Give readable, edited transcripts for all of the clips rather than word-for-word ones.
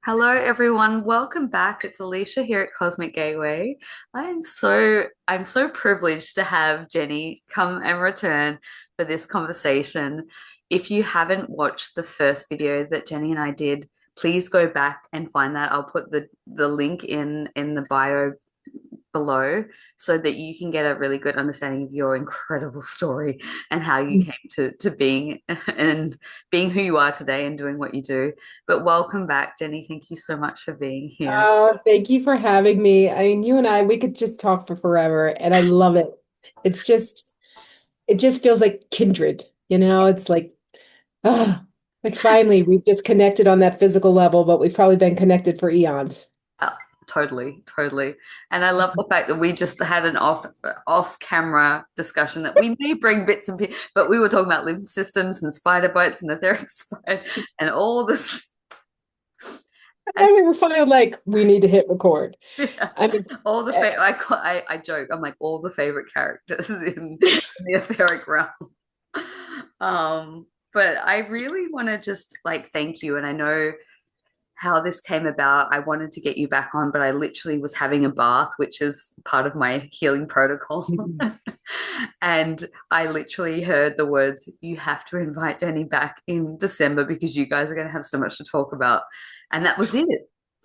Hello everyone, welcome back. It's Alicia here at Cosmic Gateway. I'm so privileged to have Jenny come and return for this conversation. If you haven't watched the first video that Jenny and I did, please go back and find that. I'll put the link in the bio below so that you can get a really good understanding of your incredible story and how you came to being and being who you are today and doing what you do. But welcome back, Jenny. Thank you so much for being here. Oh, thank you for having me. I mean, you and I, we could just talk for forever, and I love it. It's just, it just feels like kindred, you know? It's ah, like finally we've just connected on that physical level, but we've probably been connected for eons. Uh, totally, totally. And I love the fact that we just had an off camera discussion that we may bring bits and pieces, but we were talking about lymph systems and spider bites and etheric spider and all this. And And we were finally like, we need to hit record. yeah, I mean, all the eh, I joke. I'm like all the favorite characters in the etheric realm. Um, but I really want to just like thank you, and I know how this came about. I wanted to get you back on, but I literally was having a bath, which is part of my healing protocol. And I literally heard the words, "You have to invite Jenny back in December because you guys are going to have so much to talk about." And that was it.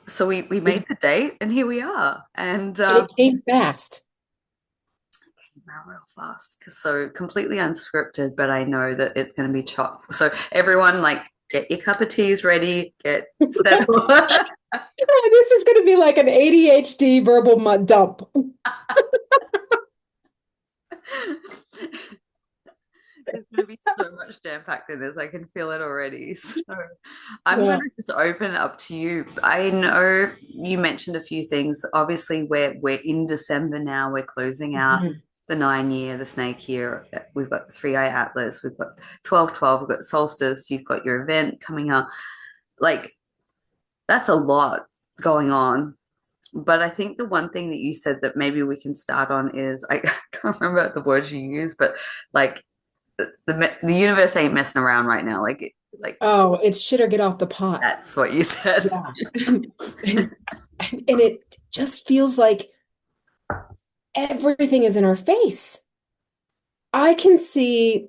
So we made it, the date, and here we are. And and it came fast. now real fast, because so completely unscripted, but I know that it's going to be chock. So everyone, like, get your cup of teas ready, get settled. This is going to be like an ADHD verbal dump. There's going to be so much jam packed in this. I can feel it already. So I'm going Yeah. to just open it up to you. I know you mentioned a few things. Obviously, we're in December now. We're closing out Mhm. the 9 year, the snake year. We've got the 3iAtlas. We've got 12/12. We've got Solstice. You've got your event coming up. Like, that's a lot going on. But I think the one thing that you said that maybe we can start on is I can't remember the words you used, but like the universe ain't messing around right now. Like Oh, it's shit or get off the pot. that's what you said. Yeah. And it just feels like everything is in our face. I can see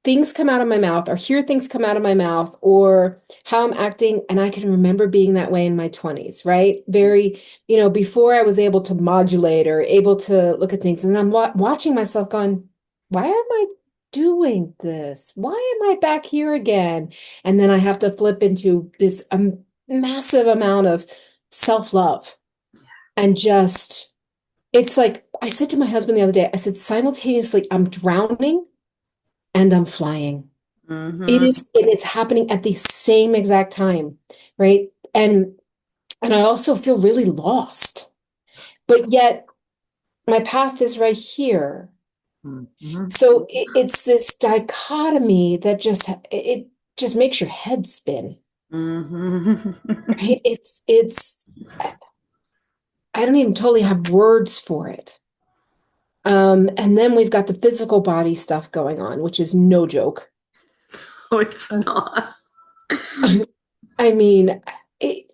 things come out of my mouth or hear things come out of my mouth or how I'm acting. And I can remember being that way in my 20s, right? Very, before I was able to modulate or able to look at things. And I'm watching myself going, why am I doing this? Why am I back here again? And then I have to flip into this massive amount of self-love and just, it's like I said to my husband the other day, I said, simultaneously, I'm drowning and I'm flying. It Mm-hmm. is, and it's happening at the same exact time, right? And I also feel really lost, but yet my path is right here. Mm-hmm. So it's this dichotomy that it just makes your head spin, Mm-hmm. right? I don't even totally have words for it. And then we've got the physical body stuff going on, which is no joke. Oh, it's not. I mean, it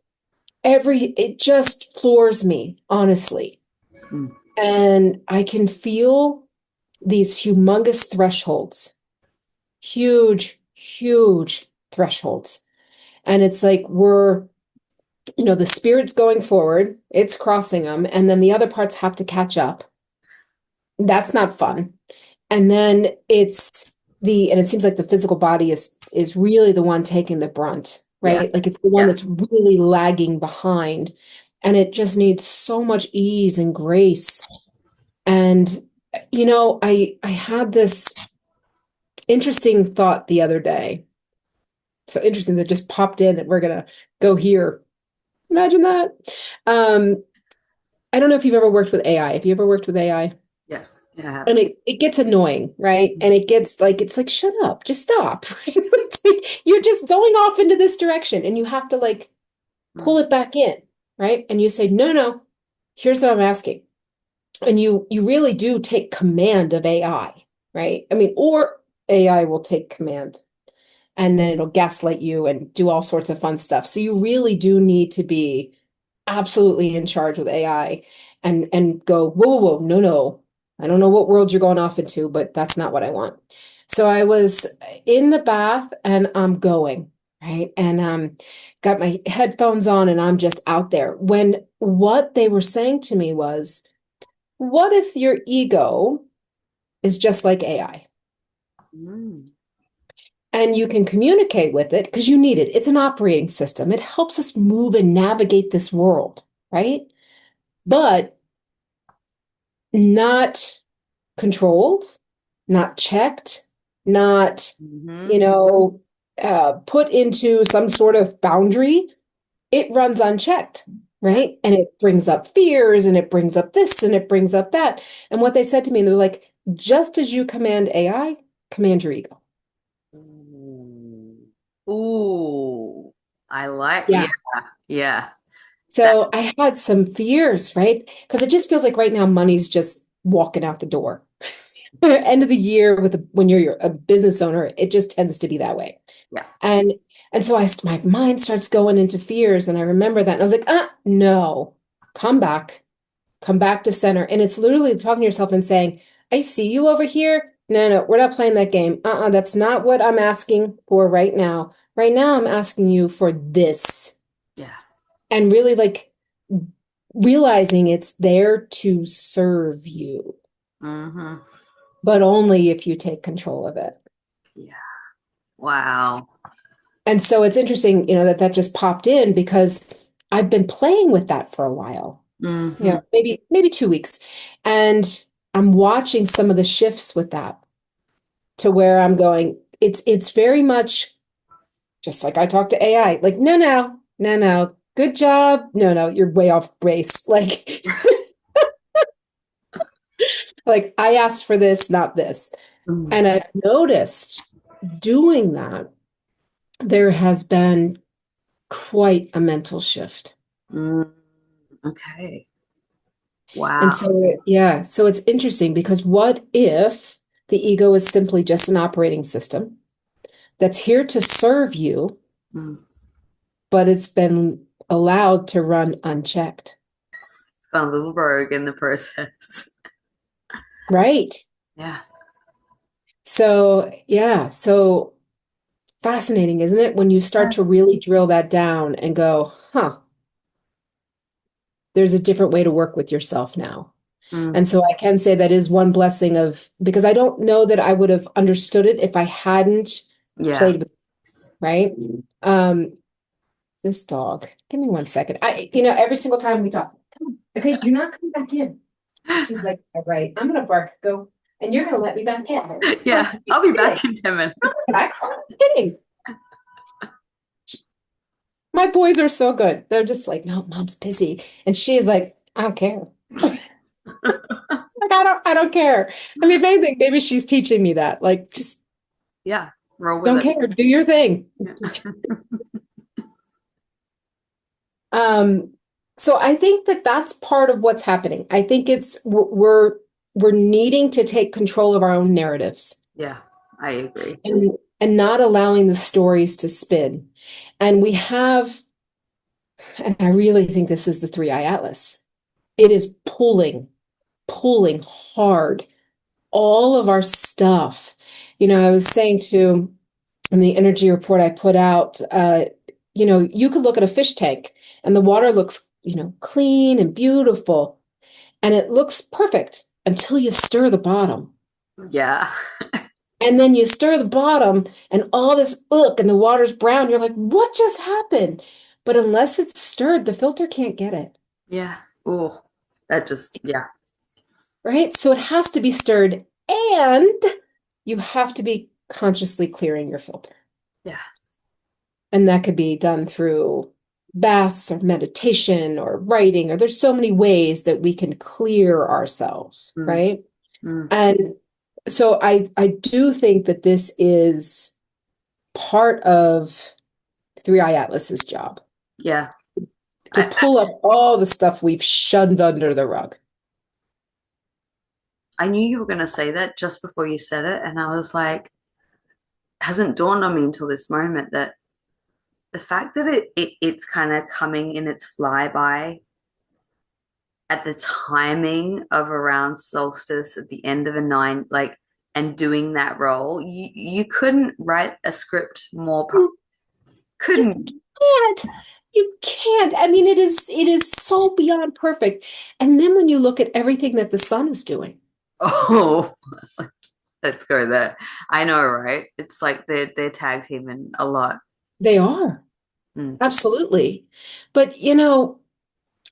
it just floors me, honestly. And I can feel these humongous thresholds, huge, huge thresholds. And it's like the spirit's going forward, it's crossing them, and then the other parts have to catch up. That's not fun. And then and it seems like the physical body is really the one taking the brunt, Yeah. right? Like it's the one Yeah. that's really lagging behind. And it just needs so much ease and grace. And I had this interesting thought the other day. So interesting that just popped in that we're gonna go here. Imagine that. Um, I don't know if you've ever worked with AI. Have you ever worked with AI? Yeah. Yeah. And it gets annoying, right? And it's like, shut up, just stop. Right? It's like you're just going off into this direction and you have to like pull it back in, right? And you say, no, no, here's what I'm asking. And you really do take command of AI, right? I mean, or AI will take command. and then it'll gaslight you and do all sorts of fun stuff. So you really do need to be absolutely in charge with AI and go, whoa, whoa, whoa, no, no. I don't know what world you're going off into, but that's not what I want. So I was in the bath and I'm going, right? And got my headphones on and I'm just out there. When what they were saying to me was, what if your ego is just like AI? Mm. And you can communicate with it because you need it. It's an operating system. It helps us move and navigate this world, right? But not controlled, not checked, not, Hmm. you know, put into some sort of boundary. It runs unchecked, right? And it brings up fears and it brings up this and it brings up that. And what they said to me, they're like, just as you command AI, command your ego. Ooh. Ooh. I like, yeah, Yeah. yeah. That, So I had some fears, right? Because it just feels like right now money's just walking out the door. End of the year with when you're a business owner, it just tends to be that way. yeah, And and so my mind starts going into fears, and I remember that, and I was like, no, come back, come back to center. And it's literally talking to yourself and saying, I see you over here. No, no, we're not playing that game. That's not what I'm asking for right now. Right now, I'm asking you for this, yeah. and really like realizing it's there to serve you, Hmm. but only if you take control of it. Yeah. Wow. And so it's interesting, that that just popped in because I've been playing with that for a while, Hmm. maybe 2 weeks. And I'm watching some of the shifts with that to where I'm going, it's very much just like I talk to AI, like, no, no, no, no, good job. No, no, you're way off base. Like, like I asked for this, not this. Mm. And I've noticed doing that, there has been quite a mental shift. Mm. Okay. And Wow. so, yeah, so it's interesting because what if the ego is simply just an operating system that's here to serve you, Mm. but it's been allowed to run unchecked, Gone a little rogue in the process. right? Yeah. So, yeah, so fascinating, isn't it? When you start to really drill that down and go, huh, there's a different way to work with yourself now. Mm. And so I can say that is one blessing of, because I don't know that I would have understood it if I hadn't Yeah. played with, right? Um, this dog, give me 1 second. Every single time we talk, come on, okay, you're not coming back in. She's like, all right, I'm gonna bark, go, and you're gonna let me back in. Like, Yeah. what are you I'll be kidding? back in 10 minutes. I'm kidding. My boys are so good. They're just like, no, mom's busy. And she is like, I don't care. Like, I don't care. I mean, if anything, maybe she's teaching me that. Like, just Yeah. Roll with don't it. care. Do your thing. Yeah. Um, so I think that that's part of what's happening. I think it's we're needing to take control of our own narratives Yeah. I agree. and not allowing the stories to spin. And we have, and I really think this is the 3iAtlas. It is pulling hard all of our stuff. I was saying to in the energy report I put out, you could look at a fish tank and the water looks, clean and beautiful, and it looks perfect until you stir the bottom. Yeah. And then you stir the bottom and all this and the water's brown. You're like, what just happened? But unless it's stirred, the filter can't get it, Yeah. Oh, that just, yeah. right? So it has to be stirred and you have to be consciously clearing your filter. Yeah. And that could be done through baths or meditation or writing, or there's so many ways that we can clear ourselves, Mm. right? Mm. And so I do think that this is part of 3iAtlas's job Yeah. to I, pull up all the stuff we've shoved under the rug. I knew you were going to say that just before you said it. And I was like, hasn't dawned on me until this moment that the fact that it's kind of coming in its flyby at the timing of around solstice at the end of a nine, like, and doing that role, you couldn't write a script more, You couldn't. can't. You can't. I mean, it is so beyond perfect. And then when you look at everything that the sun is doing, Oh, let's go there. I know, right? It's like they're tag teaming a lot. they are. Mm. Absolutely. But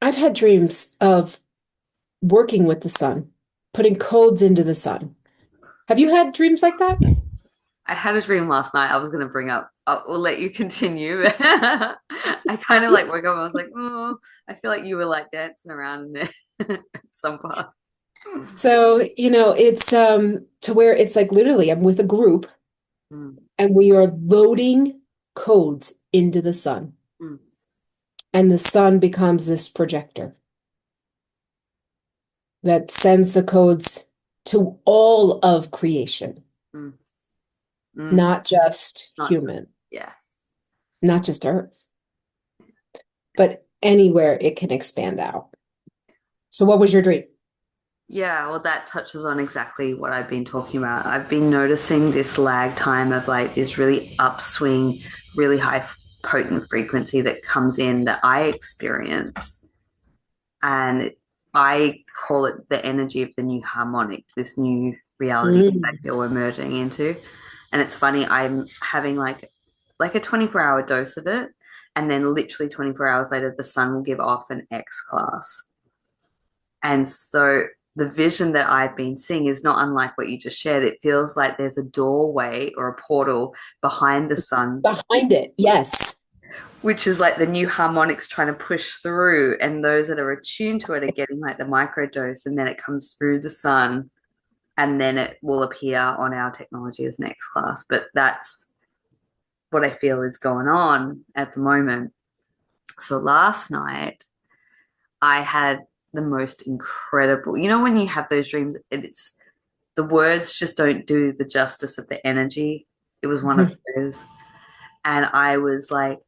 I've had dreams of working with the sun, putting codes into the sun. Have you had dreams like that? I had a dream last night. I was going to bring up. We'll let you continue. I kind of like woke up. I was like, oh, I feel like you were like dancing around in there at some part. So, it's to where it's like literally I'm with a group Mm, and we are loading codes into the sun. mm, And the sun becomes this projector that sends the codes to all of creation, mm, mm. not just Not, human, yeah. not just Earth, but anywhere it can expand out. So, what was your dream? Yeah, well, that touches on exactly what I've been talking about. I've been noticing this lag time of like this really upswing, really high potent frequency that comes in that I experience. And I call it the energy of the new harmonic, this new reality that I Mm. feel we're merging into. And it's funny, I'm having like a 24-hour dose of it, and then literally 24 hours later, the sun will give off an X class. And so the vision that I've been seeing is not unlike what you just shared. It feels like there's a doorway or a portal behind the sun, Behind it, yes. which is like the new harmonics trying to push through. And those that are attuned to it are getting like the microdose, and then it comes through the sun, and then it will appear on our technology as next class. But that's what I feel is going on at the moment. So last night, I had the most incredible, when you have those dreams, it's the words just don't do the justice of the energy. It was one of those. And I was like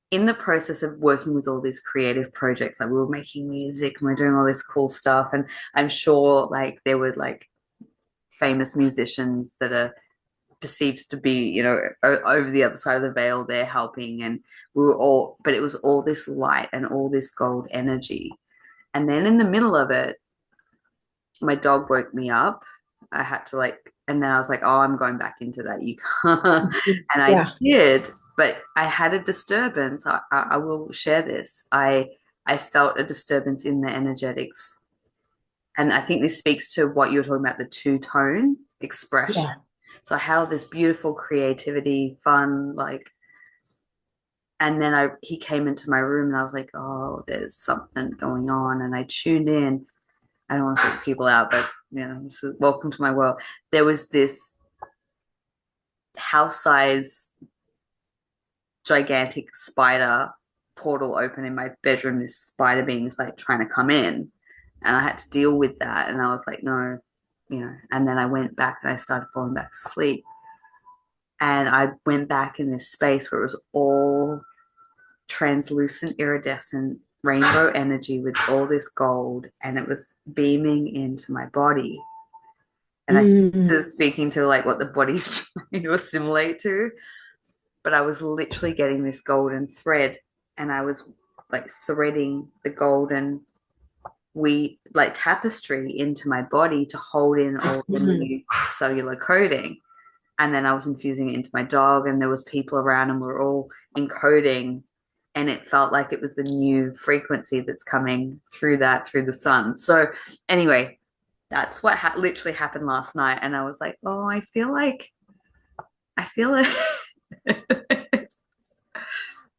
in the process of working with all these creative projects, like we were making music and we are doing all this cool stuff. And I'm sure like there were like famous musicians that are perceived to be, over the other side of the veil, they're helping. And we were all, but it was all this light and all this gold energy. And then in the middle of it, my dog woke me up. I had to like, and then I was like, oh, I'm going back into that. You can't. And I Yeah. did, but I had a disturbance. I will share this. I felt a disturbance in the energetics. And I think this speaks to what you were talking about, the two-tone expression. Yeah. So I had all this beautiful creativity, fun, like, and then he came into my room and I was like, oh, there's something going on. And I tuned in. I don't want to freak people out, but this is welcome to my world. There was this house size gigantic spider portal open in my bedroom. This spider being is like trying to come in, and I had to deal with that. And I was like, no, And then I went back and I started falling back to sleep. And I went back in this space where it was all translucent, iridescent rainbow energy with all this gold, and it was beaming into my body. And I think Mm. this is speaking to like what the body's trying to assimilate to. But I was literally getting this golden thread, and I was like threading the golden we like tapestry into my body to hold in all the Mm. new cellular coding. And then I was infusing it into my dog, and there was people around, and we were all encoding, and it felt like it was the new frequency that's coming through the sun. So anyway, that's what literally happened last night, and I was like, oh, I feel like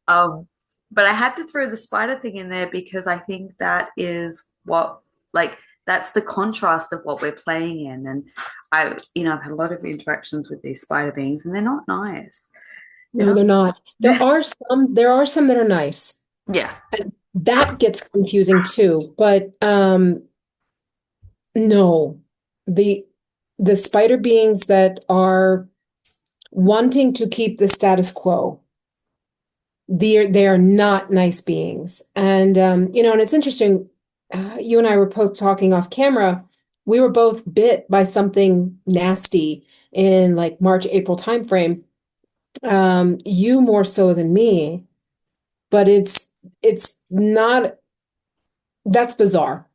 um but I had to throw the spider thing in there because I think that is what, like, that's the contrast of what we're playing in. And I've had a lot of interactions with these spider beings, and they're not nice. They're No, not. they're not. There are some that are nice. Yeah. And that gets confusing too. But no. The the spider beings that are wanting to keep the status quo. They are not nice beings. And and it's interesting, you and I were both talking off camera. We were both bit by something nasty in like March, April timeframe. You more so than me, but it's not that's bizarre.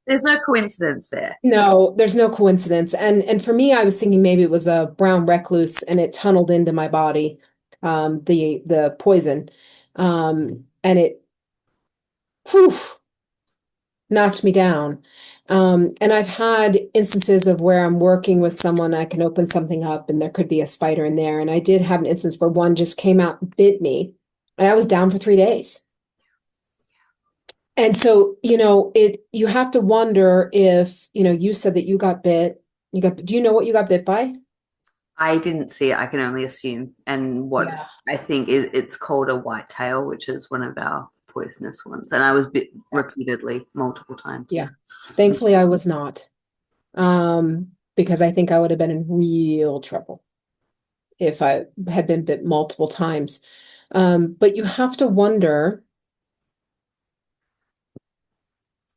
There's no coincidence there. No, there's no coincidence. And for me, I was thinking maybe it was a brown recluse and it tunneled into my body, the poison. And it whew, knocked me down. And I've had instances of where I'm working with someone, I can open something up and there could be a spider in there. And I did have an instance where one just came out and bit me, and I was down for 3 days. And so, you have to wonder if, you said that you got bit. Do you know what you got bit by? I didn't see it. I can only assume. And what Yeah. I think is it's called a whitetail, which is one of our poisonous ones. And I was bit repeatedly, multiple times. Yeah. Thankfully, I was not. Because I think I would have been in real trouble if I had been bit multiple times. But you have to wonder,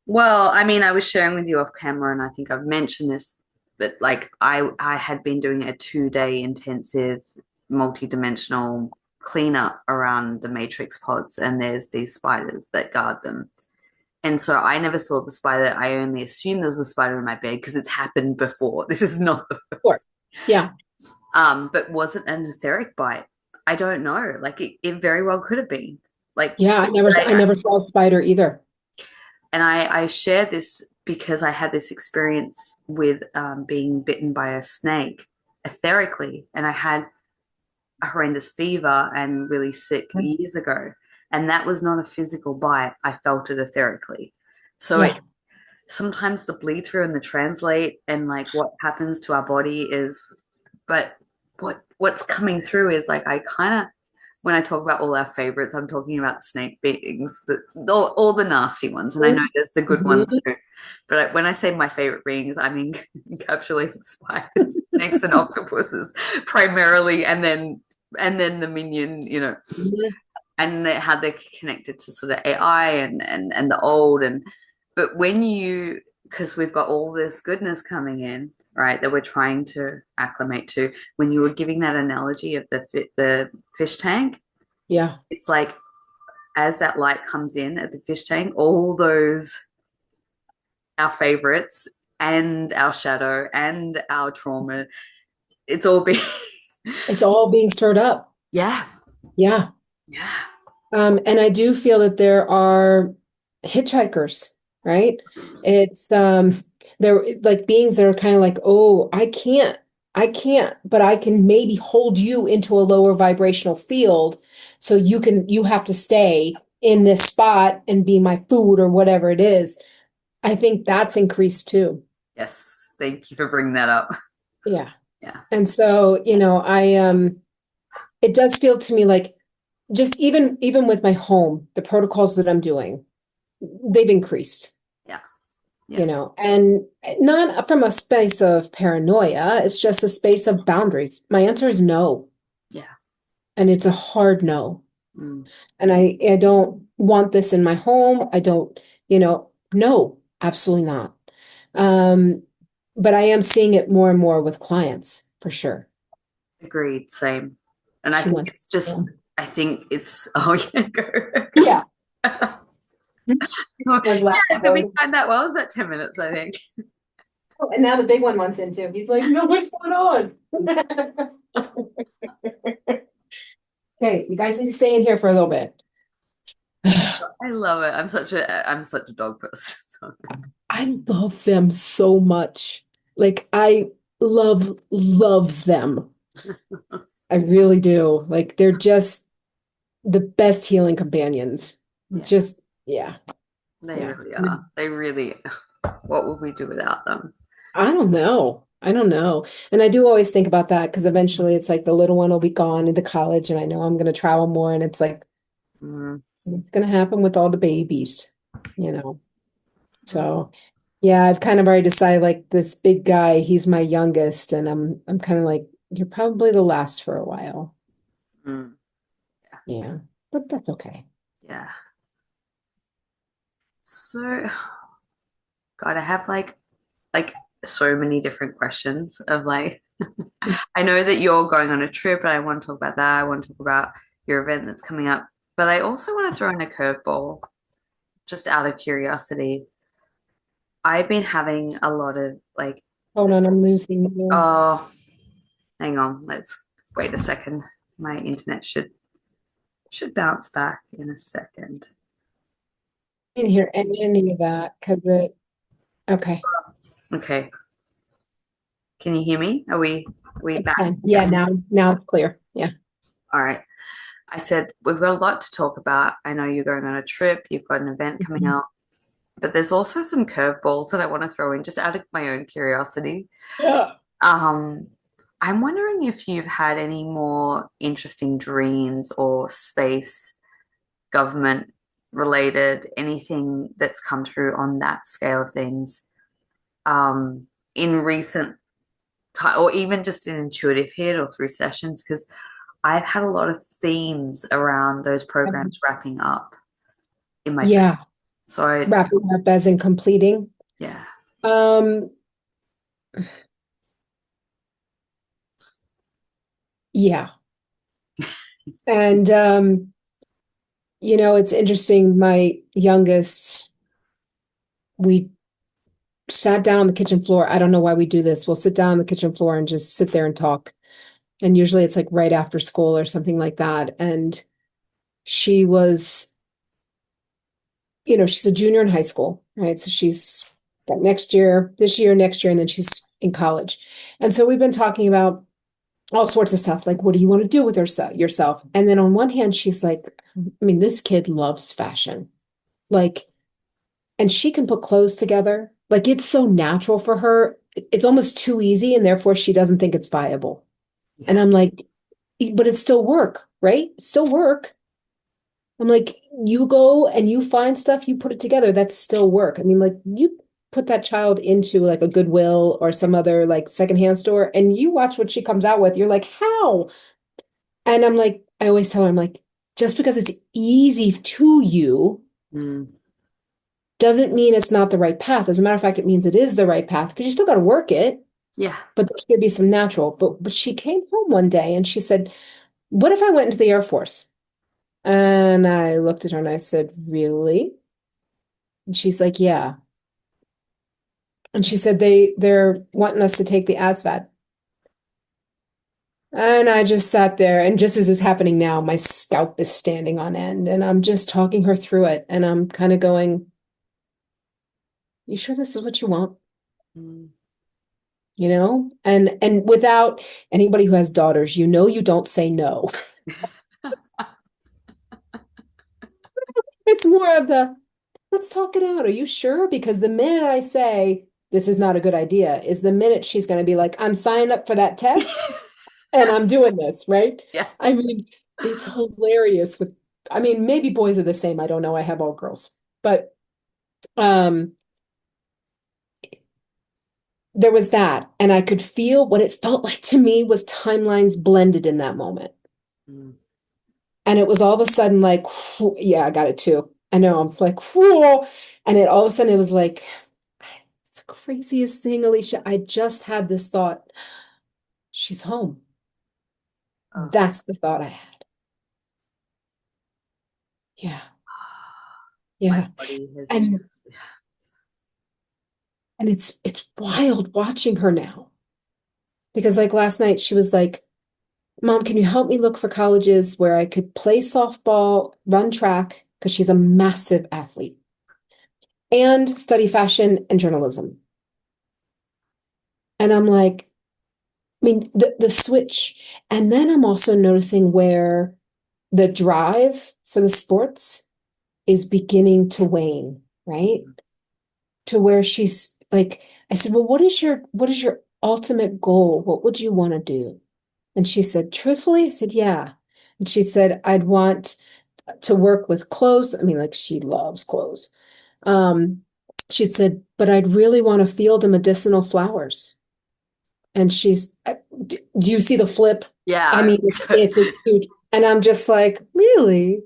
Well, I mean, I was sharing with you off camera, and I think I've mentioned this, but like I had been doing a 2 day intensive multi-dimensional cleanup around the matrix pods, and there's these spiders that guard them. And so I never saw the spider. I only assumed there was a spider in my bed because it's happened before. This is not the sure. first. Yeah. But wasn't an etheric bite. I don't know. Like it very well could have been. Like, Yeah, I I, never saw a spider either. and I share this because I had this experience with being bitten by a snake etherically, and I had a horrendous fever and really sick years ago, and that was not a physical bite. I felt it etherically. So it Yeah. sometimes the bleed through and the translate and like what happens to our body is, but what's coming through is like I kind of, when I talk about all our favorites, I'm talking about snake beings, all the nasty ones, and I know there's the good ones Mhm. too. But when I say my favorite beings, I mean encapsulated spiders, snakes, and octopuses primarily, and then the minion, Mhm. and how they're connected to sort of AI and the old, but when you, because we've got all this goodness coming in, right, that we're trying to acclimate to. When you were giving that analogy of the fish tank, Yeah. it's like as that light comes in at the fish tank, all those our favorites and our shadow and our trauma, it's all being It's all being stirred up. yeah, Yeah. yeah, And I do feel that there are hitchhikers, right? It's they're like beings that are kind of like, oh, I can't, but I can maybe hold you into a lower vibrational field, so you have to stay in this spot and be my food or whatever it is. I think that's increased too. yes, thank you for bringing that up. Yeah. Yeah, And so, it does feel to me like just even with my home, the protocols that I'm doing, they've increased, yeah, yeah, and not from a space of paranoia, it's just a space of boundaries. My answer is no, yeah. and it's a hard no. Mm, And I don't want this in my home. I don't, no, absolutely not. Um, but I am seeing it more and more with clients for sure. agreed, same. And I She think wants, it's just, yeah. I think it's, oh yeah, go. Yeah. Was Yeah, laughing did we going, find that well? It was about 10 minutes, I think. "Oh," and now the big one wants into. He's like, no, what's going on? Okay, you guys need to stay in here for a little bit. I love it. I'm such a dog person. So. I love them so much. Like I love them. I really do. Like they're just the best healing companions. Yeah, Just yeah, they yeah. really are. They really, what would we do without them? I don't know. I don't know. And I do always think about that because eventually it's like the little one will be gone into college and I know I'm going to travel more and it's like Mm. it's going to happen with all the babies, you know. So, yeah, I've kind of already decided like this big guy, he's my youngest and I'm kind of like You're probably the last for a while. Mm, Yeah, but that's okay. yeah. So, God, I have like so many different questions of like I know that you're going on a trip and I want to talk about that. I want to talk about your event that's coming up, but I also want to throw in a curveball just out of curiosity. I've been having a lot of like, Hold on, I'm losing you. oh, hang on, let's wait a second. My internet should bounce back in a second. I didn't hear any of that because okay. Okay, can you hear me? Are we It's back? fine. Yeah, Yeah. now it's clear. Yeah. All right. I said we've got a lot to talk about. I know you're going on a trip, you've got an event coming Mhm. up, but there's also some curveballs that I want to throw in just out of my own curiosity. Yeah. Um, I'm wondering if you've had any more interesting dreams or space government related, anything that's come through on that scale of things, in recent or even just an intuitive hit or through sessions, because I've had a lot of themes around those programs wrapping up in my dream. Yeah. So I, Wrapping up as in completing. yeah. Um, yeah. And it's interesting. My youngest, we sat down on the kitchen floor. I don't know why we do this. We'll sit down on the kitchen floor and just sit there and talk. And usually it's like right after school or something like that. And she was, she's a junior in high school, right? So she's got next year, this year, next year, and then she's in college. And so we've been talking about all sorts of stuff, like what do you want to do with yourself? And then on one hand, she's like, I mean, this kid loves fashion. Like, and she can put clothes together. Like it's so natural for her. It's almost too easy, and therefore she doesn't think it's viable. And Yeah. I'm like, but it's still work, right? It's still work. I'm like, you go and you find stuff, you put it together, that's still work. I mean, like you put that child into like a Goodwill or some other like secondhand store and you watch what she comes out with, you're like, how? And I'm like, I always tell her, I'm like, just because it's easy to you Mm. doesn't mean it's not the right path. As a matter of fact, it means it is the right path because you still got to work it, Yeah. but there should be some natural. But she came home one day and she said, what if I went into the Air Force? And I looked at her and I said, really? And she's like, yeah. And she said they're wanting us to take the ASVAB. And I just sat there, and just as is happening now, my scalp is standing on end, and I'm just talking her through it, and I'm kind of going, "You sure this is what you want?" Mm. And without anybody who has daughters, you don't say no. It's more of the let's talk it out. Are you sure? Because the minute I say this is not a good idea, is the minute she's going to be like, I'm signing up for that test. And I'm doing this, right? Yeah. I mean, it's hilarious I mean, maybe boys are the same. I don't know. I have all girls. But um there was that, and I could feel what it felt like to me was timelines blended in that moment. Mm. And it was all of a sudden like, yeah, I got it too. I know. I'm like, whoa. And it all of a sudden it was like, it's the craziest thing, Alicia. I just had this thought. She's home. Oh, That's the thought I had. Yeah. my Yeah. body has And just, And it's wild watching her now. Because like last night she was like, "Mom, can you help me look for colleges where I could play softball, run track, because she's a massive athlete, and study fashion and journalism." And I'm like, I mean, the switch. And then I'm also noticing where the drive for the sports is beginning to wane, right? To where she's like, I said, "Well, what is your ultimate goal? What would you want to do?" And she said, truthfully, I said, yeah. And she said, I'd want to work with clothes. I mean, like she loves clothes. Um, she'd said, but I'd really want to feel the medicinal flowers. And do you see the flip? I Yeah. mean, it's a huge, and I'm just like, really?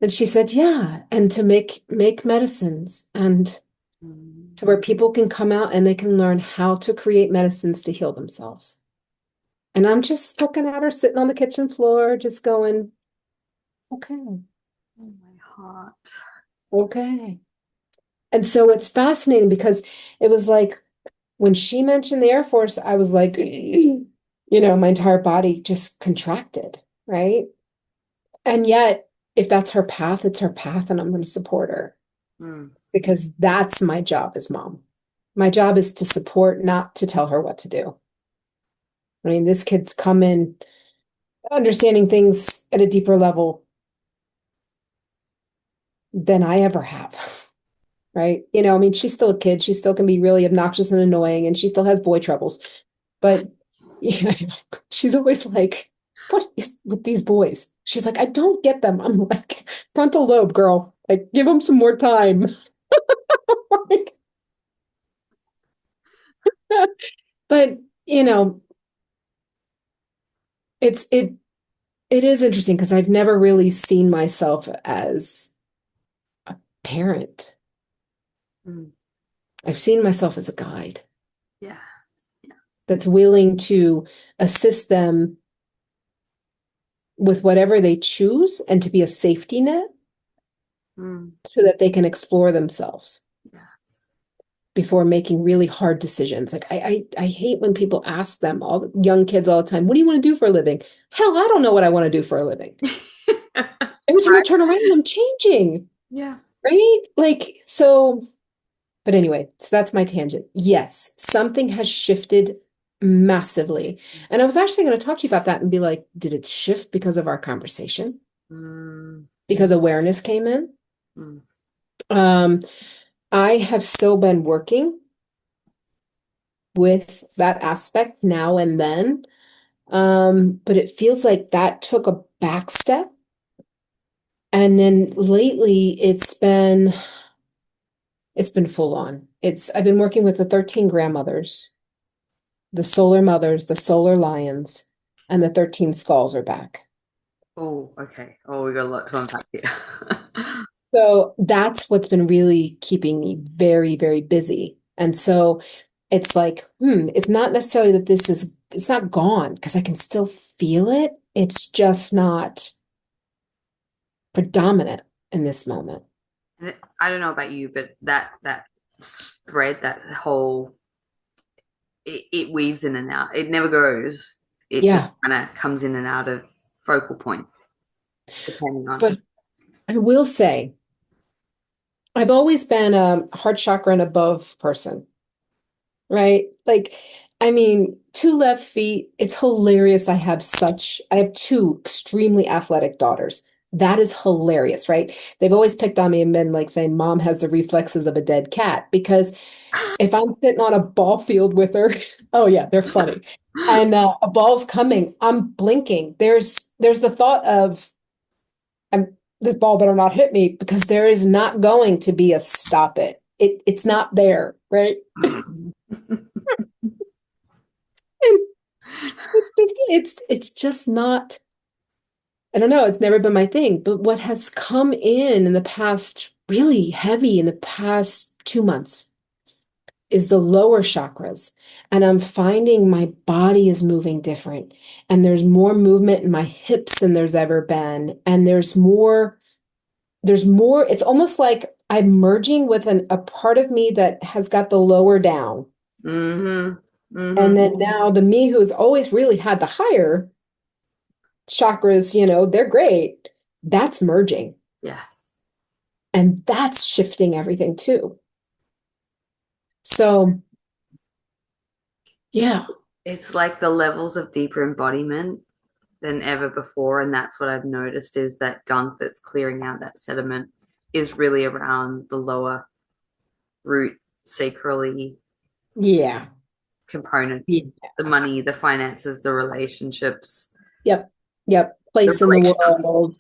And she said, yeah, and to make medicines and Mm, to where people can come out and they can learn how to create medicines to heal themselves. And I'm just looking at her sitting on the kitchen floor, just going, okay, oh my heart. okay. And so it's fascinating because it was like when she mentioned the Air Force, I was like, my entire body just contracted, right? And yet, if that's her path, it's her path, and I'm going to support her Mm, because that's my job as mom. My job is to support, not to tell her what to do. I mean, this kid's come in understanding things at a deeper level than I ever have, right? I mean, she's still a kid. She still can be really obnoxious and annoying, and she still has boy troubles. But she's always like, what is with these boys? She's like, I don't get them. I'm like, frontal lobe, girl. Like, give them some more time. Like, but it's it is interesting because I've never really seen myself as a parent. mm, I've seen myself as a guide yeah. that's willing to assist them with whatever they choose and to be a safety net Mm, so that they can explore themselves yeah. before making really hard decisions. Like I hate when people ask them, all the young kids all the time, what do you want to do for a living? Hell, I don't know what I want to do for a living. Every time I Right. turn around, I'm changing, Yeah. right? Like, so, but anyway, so that's my tangent. Yes, something has shifted massively. And I was actually going to talk to you about that and be like, did it shift because of our conversation? Mm, Because awareness came in? mm, Um, I have still been working with that aspect now and then. But it feels like that took a back step. And then lately it's been full on. I've been working with the 13 grandmothers, the solar mothers, the solar lions, and the 13 skulls are back. oh, okay. Oh, we got a lot to unpack here. So that's what's been really keeping me very, very busy. And so it's like, it's not necessarily that it's not gone because I can still feel it. It's just not predominant in this moment. I don't know about you, but that thread, that whole, it weaves in and out. It never goes. It just Yeah. kind of comes in and out of focal point, depending on. But I will say, I've always been a heart chakra and above person, right? Like, I mean, 2 left feet, it's hilarious. I have two extremely athletic daughters. That is hilarious, right? They've always picked on me and been like saying, Mom has the reflexes of a dead cat because if I'm sitting on a ball field with her, oh yeah, they're funny. And a ball's coming, I'm blinking. There's the thought of this ball better not hit me because there is not going to be a stop it. It's not there, right? And it's just not, I don't know, it's never been my thing. But what has come in the past, really heavy in the past 2 months is the lower chakras. And I'm finding my body is moving different. And there's more movement in my hips than there's ever been. And there's more, it's almost like I'm merging with a part of me that has got the lower down. Mm-hmm. Mm-hmm. And then now the me who's always really had the higher chakras, they're great. That's merging. Yeah. And that's shifting everything too. So, It's yeah, it's like the levels of deeper embodiment than ever before. And that's what I've noticed is that gunk that's clearing out that sediment is really around the lower root sacrally yeah, components, yeah. the money, the finances, the relationships, Yep, yep. the Place in the relationship. world.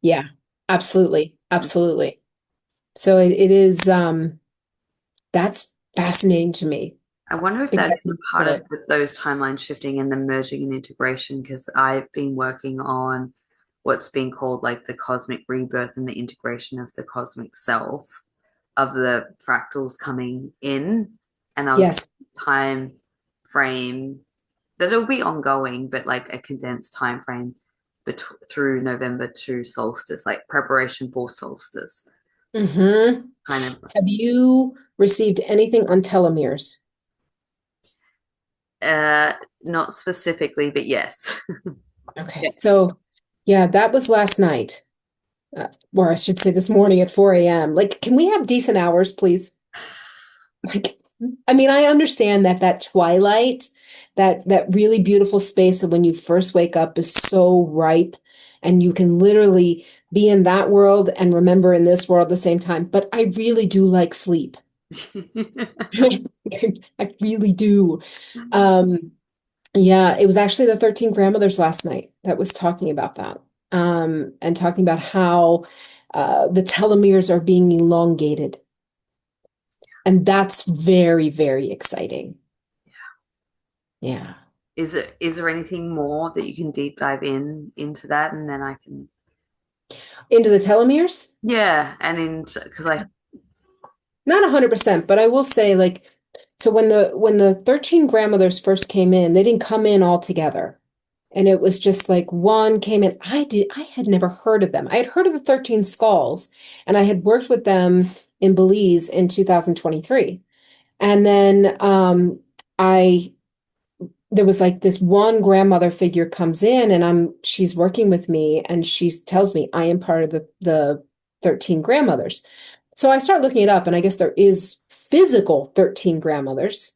Yeah, absolutely, absolutely. So it is, that's fascinating to me. I wonder if that's Exactly. part of those timeline shifting and the merging and integration, because I've been working on what's been called like the cosmic rebirth and the integration of the cosmic self of the fractals coming in. And I was Yes. time frame that it'll be ongoing, but like a condensed time frame through November to solstice, like preparation for solstice, Mm-hmm. kind of. Have you received anything on telomeres? Uh, Not specifically, but yes. Okay. Yes. So, yeah, that was last night, or I should say this morning at 4 a.m. Like, can we have decent hours, please? Like, I mean, I understand that that twilight, that really beautiful space of when you first wake up is so ripe, and you can literally be in that world and remember in this world at the same time. But I really do like sleep. I really do. Um, yeah, it was actually the 13 grandmothers last night that was talking about that. And talking about how the telomeres are being elongated. And that's very, very exciting. Yeah. Is there anything more that you can deep dive into that, and then I can, Into the telomeres? yeah, and into because I Not 100%, but I will say like so when the 13 grandmothers first came in, they didn't come in all together. And it was just like one came in. I had never heard of them. I had heard of the 13 skulls, and I had worked with them in Belize in 2023. And then I there was like this one grandmother figure comes in, and she's working with me, and she tells me I am part of the 13 grandmothers. So I start looking it up, and I guess there is physical 13 grandmothers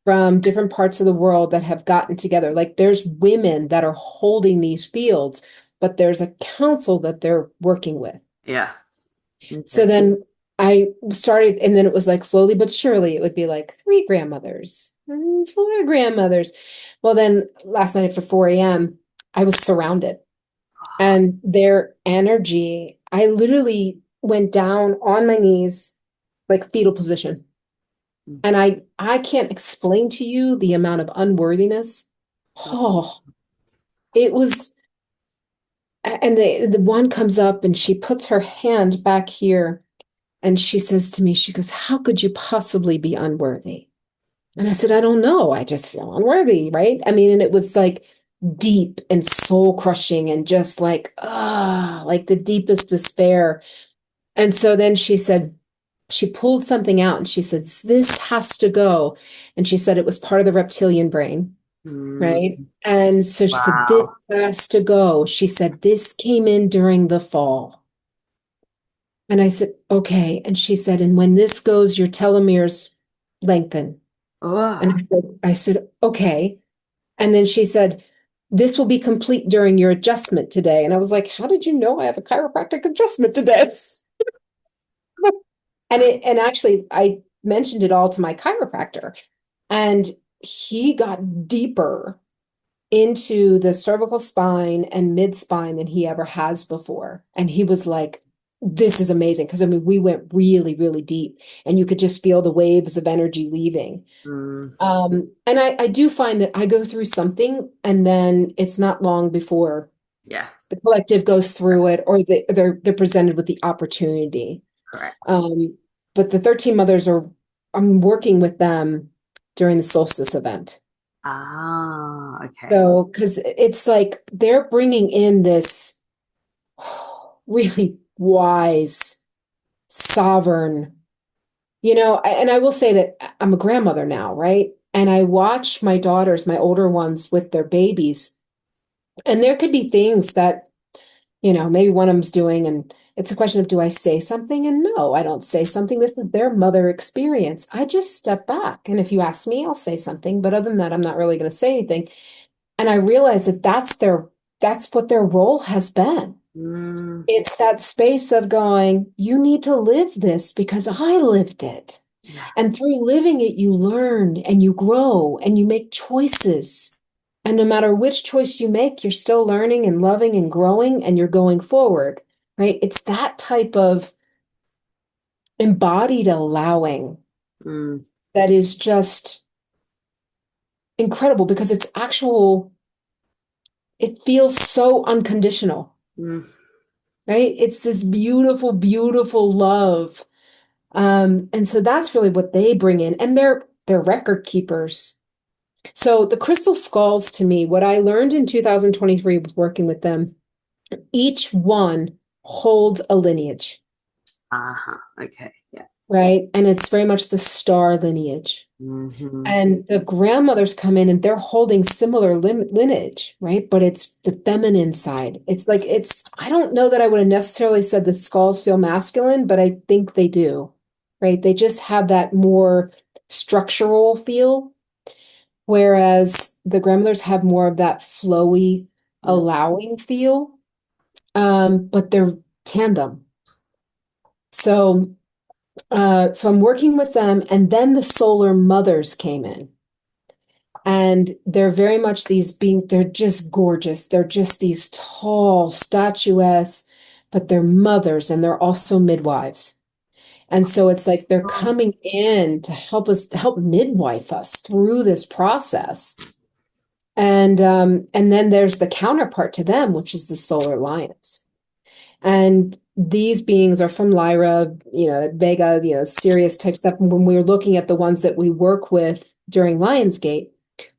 from different parts of the world that have gotten together. Like there's women that are holding these fields, but there's a council that they're working with. yeah. So Okay. then I started, and then it was like slowly but surely, it would be like three grandmothers, four grandmothers. Well, then last night after 4 a.m., I was surrounded, and their energy, I literally went down on my knees, like fetal position. And I can't explain to you the amount of unworthiness. Oh, it was, and the one comes up and she puts her hand back here and she says to me, she goes, "How could you possibly be unworthy?" And I said, "I don't know. I just feel unworthy, right?" I mean, and it was like deep and soul crushing and just like the deepest despair. And so then she said, she pulled something out and she said, "This has to go." And she said it was part of the reptilian brain, right? Mm, And so she said, "This wow. has to go." She said, "This came in during the fall." And I said, "Okay." And she said, "And when this goes, your telomeres lengthen." And Oh. I said, "Okay." And then she said, "This will be complete during your adjustment today." And I was like, "How did you know I have a chiropractic adjustment today?" And actually I mentioned it all to my chiropractor, and he got deeper into the cervical spine and mid spine than he ever has before. And he was like, "This is amazing." Because I mean, we went really, really deep, and you could just feel the waves of energy leaving. Mm, And I do find that I go through something, and then it's not long before yeah. the collective goes through it, or they're presented with the opportunity. Correct. Um, but the 13 mothers are, I'm working with them during the solstice event. Ah, okay. So, because it's like they're bringing in this really wise, sovereign, and I will say that I'm a grandmother now, right? And I watch my daughters, my older ones, with their babies, and there could be things that maybe one of them's doing, and it's a question of, do I say something? And no, I don't say something. This is their mother experience. I just step back. And if you ask me, I'll say something. But other than that, I'm not really going to say anything. And I realize that that's what their role has been. Mm, It's that space of going, you need to live this because I lived it. yeah. And through living it, you learn and you grow and you make choices. And no matter which choice you make, you're still learning and loving and growing and you're going forward, right? It's that type of embodied allowing Mm, that is just incredible because it's actual, it feels so unconditional, Mm, right? It's this beautiful, beautiful love. And so that's really what they bring in, and they're record keepers. So the crystal skulls to me, what I learned in 2023 with working with them, each one holds a lineage, uh-huh. Okay. Yeah. right? And it's very much the star lineage. Hmm. And the grandmothers come in and they're holding similar lineage, right? But it's the feminine side. It's like, I don't know that I would have necessarily said the skulls feel masculine, but I think they do, right? They just have that more structural feel, whereas the grandmothers have more of that flowy, allowing feel. But they're tandem. So, so I'm working with them, and then the solar mothers came in. And they're very much they're just gorgeous. They're just these tall, statuesque, but they're mothers and they're also midwives. And so it's like they're Oh, coming in to help us, to help midwife us through this process. And then there's the counterpart to them, which is the solar lions. And these beings are from Lyra, Vega, Sirius type stuff. When we're looking at the ones that we work with during Lionsgate,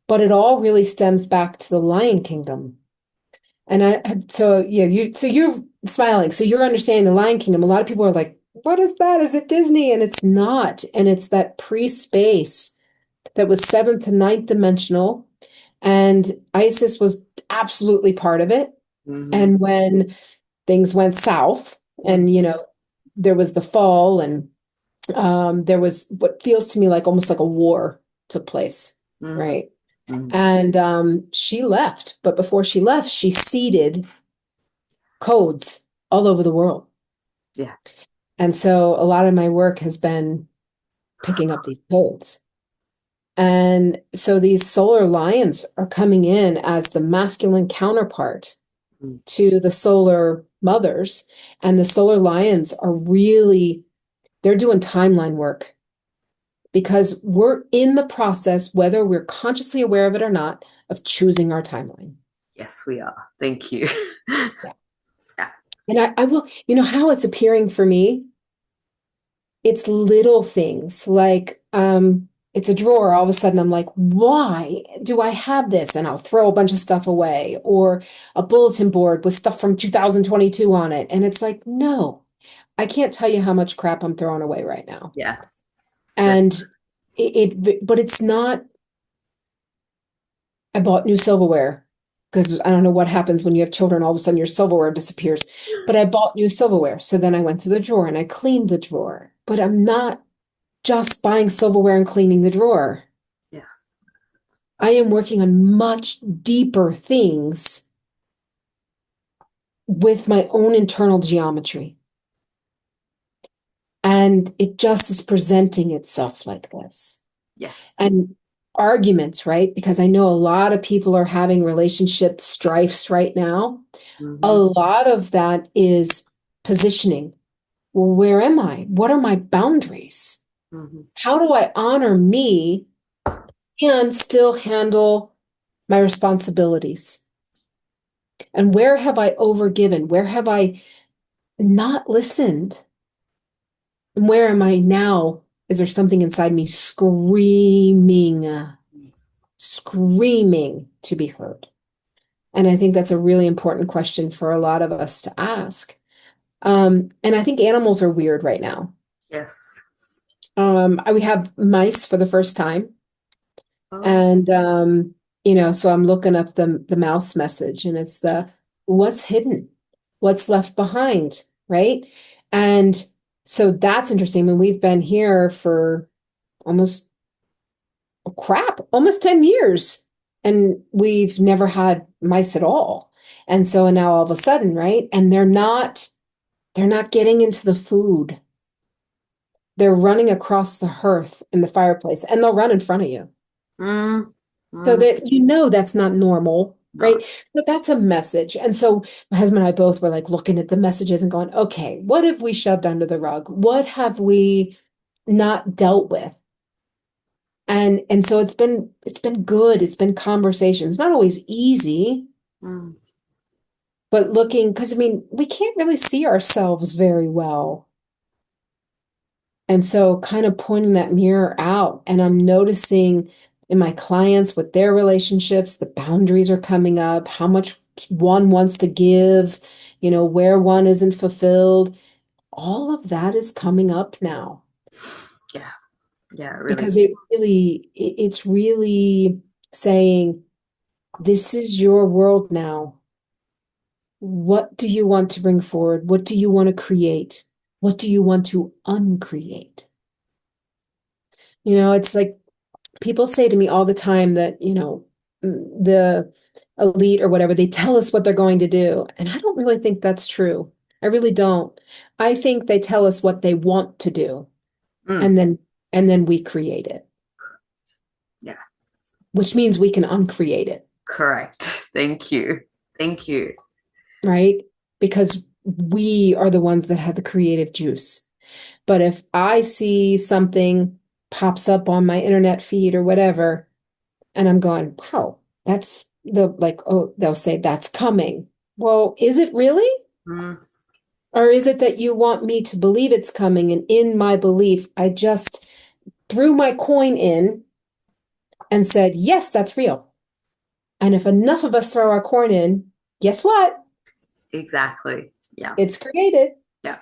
but it all really stems back to the Lion Kingdom. And so yeah, you're smiling. So you're understanding the Lion Kingdom. A lot of people are like, what is that? Is it Disney? And it's not. And it's that pre-space that was seventh to ninth dimensional. And Isis was absolutely part of it. hmm. And when things went south and, there was the fall and there was what feels to me like almost like a war took place, Hmm. right? Hmm. And she left, but before she left, she seeded codes all over the world. Yeah. And so a lot of my work has been picking up these codes. And so these solar lions are coming in as the masculine counterpart Mm. to the solar mothers. And the solar lions are really, they're doing timeline work because we're in the process, whether we're consciously aware of it or not, of choosing our timeline. Yes, we are. Thank you. Yeah. Yeah. And I will, how it's appearing for me, it's little things like it's a drawer. All of a sudden I'm like, why do I have this? And I'll throw a bunch of stuff away, or a bulletin board with stuff from 2022 on it. And it's like, no, I can't tell you how much crap I'm throwing away right now. Yeah. That, And but it's not, I bought new silverware because I don't know what happens when you have children. All of a sudden, your silverware disappears. But I bought new silverware. So then I went through the drawer and I cleaned the drawer. But I'm not just buying silverware and cleaning the drawer. yeah. I am working on much deeper things with my own internal geometry. And it just is presenting itself like this. Yes. And arguments, right? Because I know a lot of people are having relationship strifes right now. A Hmm. lot of that is positioning. Well, where am I? What are my boundaries? Hmm. How do I honor me and still handle my responsibilities? And where have I overgiven? Where have I not listened? And where am I now? Is there something inside me screaming to be heard? And I think that's a really important question for a lot of us to ask. And I think animals are weird right now. Yes. We have mice for the first time. Oh. And so I'm looking up the mouse message and it's the what's hidden, what's left behind, right? And so that's interesting. I mean, we've been here for almost almost 10 years, and we've never had mice at all. And so now all of a sudden, right? And they're not getting into the food. They're running across the hearth in the fireplace, and they'll run in front of you. Mm. So Mm. that that's not normal, No. right? But that's a message. And so my husband and I both were like looking at the messages and going, okay, what have we shoved under the rug? What have we not dealt with? And so it's been good. It's been conversation. It's not always easy, Mm, but looking, because I mean, we can't really see ourselves very well. And so kind of pointing that mirror out, and I'm noticing in my clients with their relationships, the boundaries are coming up, how much one wants to give, where one isn't fulfilled. All of that is coming up now yeah, yeah, it really. because it's really saying, this is your world now. What do you want to bring forward? What do you want to create? What do you want to uncreate? It's like people say to me all the time that, the elite or whatever, they tell us what they're going to do. And I don't really think that's true. I really don't. I think they tell us what they want to do, Mm, and then we create it, yeah, which means we can uncreate it, correct. Thank you. Thank you. right? Because we are the ones that have the creative juice. But if I see something pops up on my internet feed or whatever, and I'm going, wow, that's like, oh, they'll say that's coming. Well, is it really? Mm, Or is it that you want me to believe it's coming? And in my belief, I just threw my coin in and said, yes, that's real. And if enough of us throw our coin in, guess what? exactly. Yeah, It's created. yeah.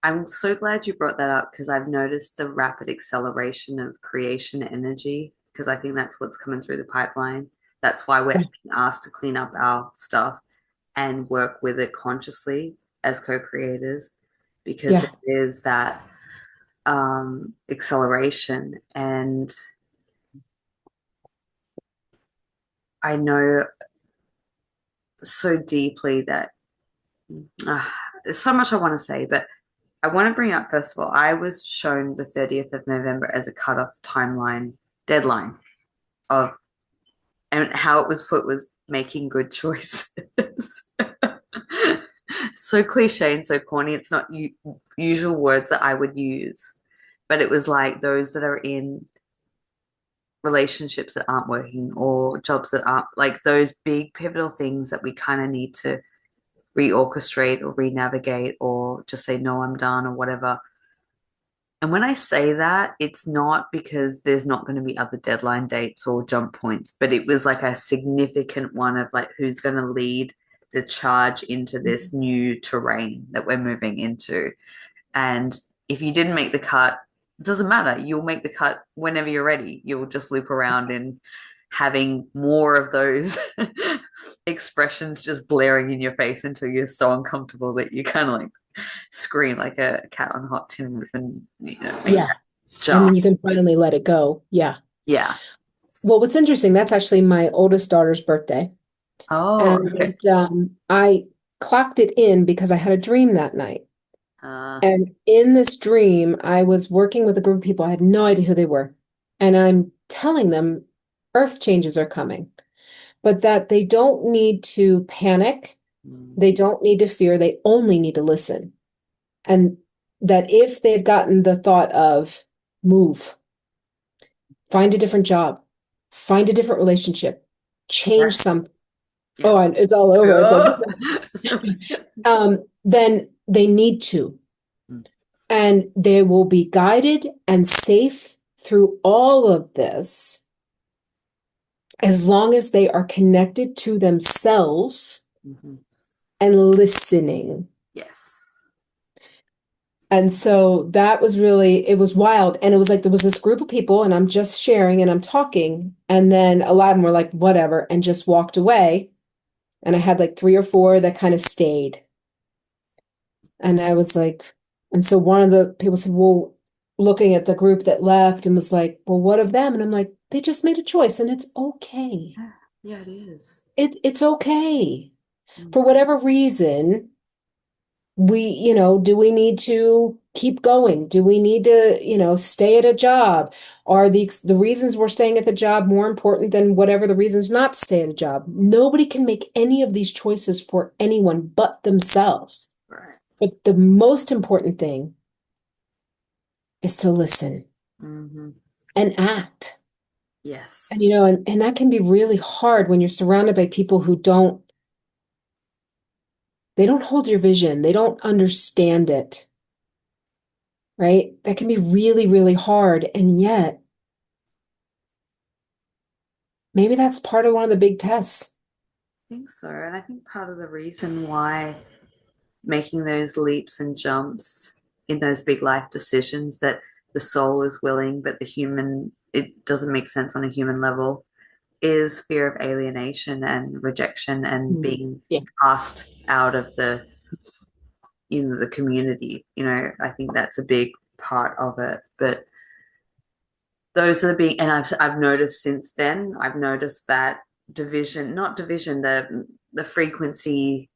I'm so glad you brought that up because I've noticed the rapid acceleration of creation energy because I think that's what's coming through the pipeline. That's why we're Yeah. being asked to clean up our stuff and work with it consciously as co-creators because Yeah. there is that acceleration. And I know so deeply that uh, there's so much I want to say, but I want to bring up, first of all, I was shown the 30th of November as a cutoff timeline deadline of, and how it was put was making good choices. So cliche and so corny. It's not usual words that I would use, but it was like those that are in relationships that aren't working or jobs that aren't like those big pivotal things that we kind of need to reorchestrate or re-navigate or just say no, I'm done or whatever. And when I say that, it's not because there's not going to be other deadline dates or jump points, but it was like a significant one of like who's going to lead the charge into this new terrain that we're moving into. And if you didn't make the cut, it doesn't matter. You'll make the cut whenever you're ready. You'll just loop around in having more of those expressions just blaring in your face until you're so uncomfortable that you kind of like scream like a cat on a hot tin roof and make Yeah. that And jump. then you can finally let it go. Yeah. Yeah. Well, what's interesting, that's actually my oldest daughter's birthday. Oh, okay. And I clocked it in because I had a dream that night. Uh, And in this dream, I was working with a group of people. I had no idea who they were. And I'm telling them earth changes are coming, but that they don't need to panic. mm, They don't need to fear. They only need to listen. And that if they've gotten the thought of move, find a different job, find a different relationship, change yeah, something. yeah. Oh, and it's all over. It's like, Oh. then they need to. Mm, And they will be guided and safe through all of this as long as they are connected to themselves mhm. and listening. Yes. And so that was really, it was wild. And it was like there was this group of people, and I'm just sharing and I'm talking. And then a lot of them were like, whatever, and just walked away. And I had like three or four that kind of stayed. And I was like, and so one of the people said, well, looking at the group that left and was like, well, what of them? And I'm like, they just made a choice and it's okay. Yeah, yeah, it is. It's okay. Mm, For whatever reason, do we need to keep going? Do we need to, stay at a job? Are the reasons we're staying at the job more important than whatever the reasons not to stay at a job? Nobody can make any of these choices for anyone but themselves. right. But the most important thing is to listen. Mm-hmm. and act. And Yes. and that can be really hard when you're surrounded by people who they don't hold your vision. They don't understand it, right? That can be really, really hard. And yet, maybe that's part of one of the big tests. I think so. And I think part of the reason why making those leaps and jumps in those big life decisions that the soul is willing, but the human, it doesn't make sense on a human level, is fear of alienation and rejection and Mm. being Yeah. cast out of the community. I think that's a big part of it. But those are the big, and I've noticed since then, I've noticed that division, not division, the frequency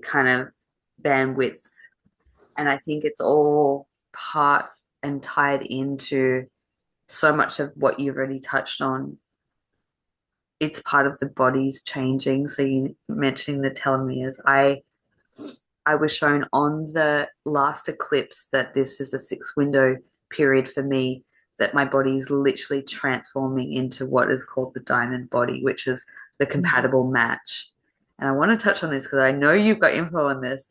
kind of bandwidth. And I think it's all part and tied into so much of what you've already touched on. It's part of the body's changing. So you mentioning the telomeres. I was shown on the last eclipse that this is a 6 window period for me, that my body is literally transforming into what is called the diamond body, which is the compatible match. And I want to touch on this because I know you've got info on this.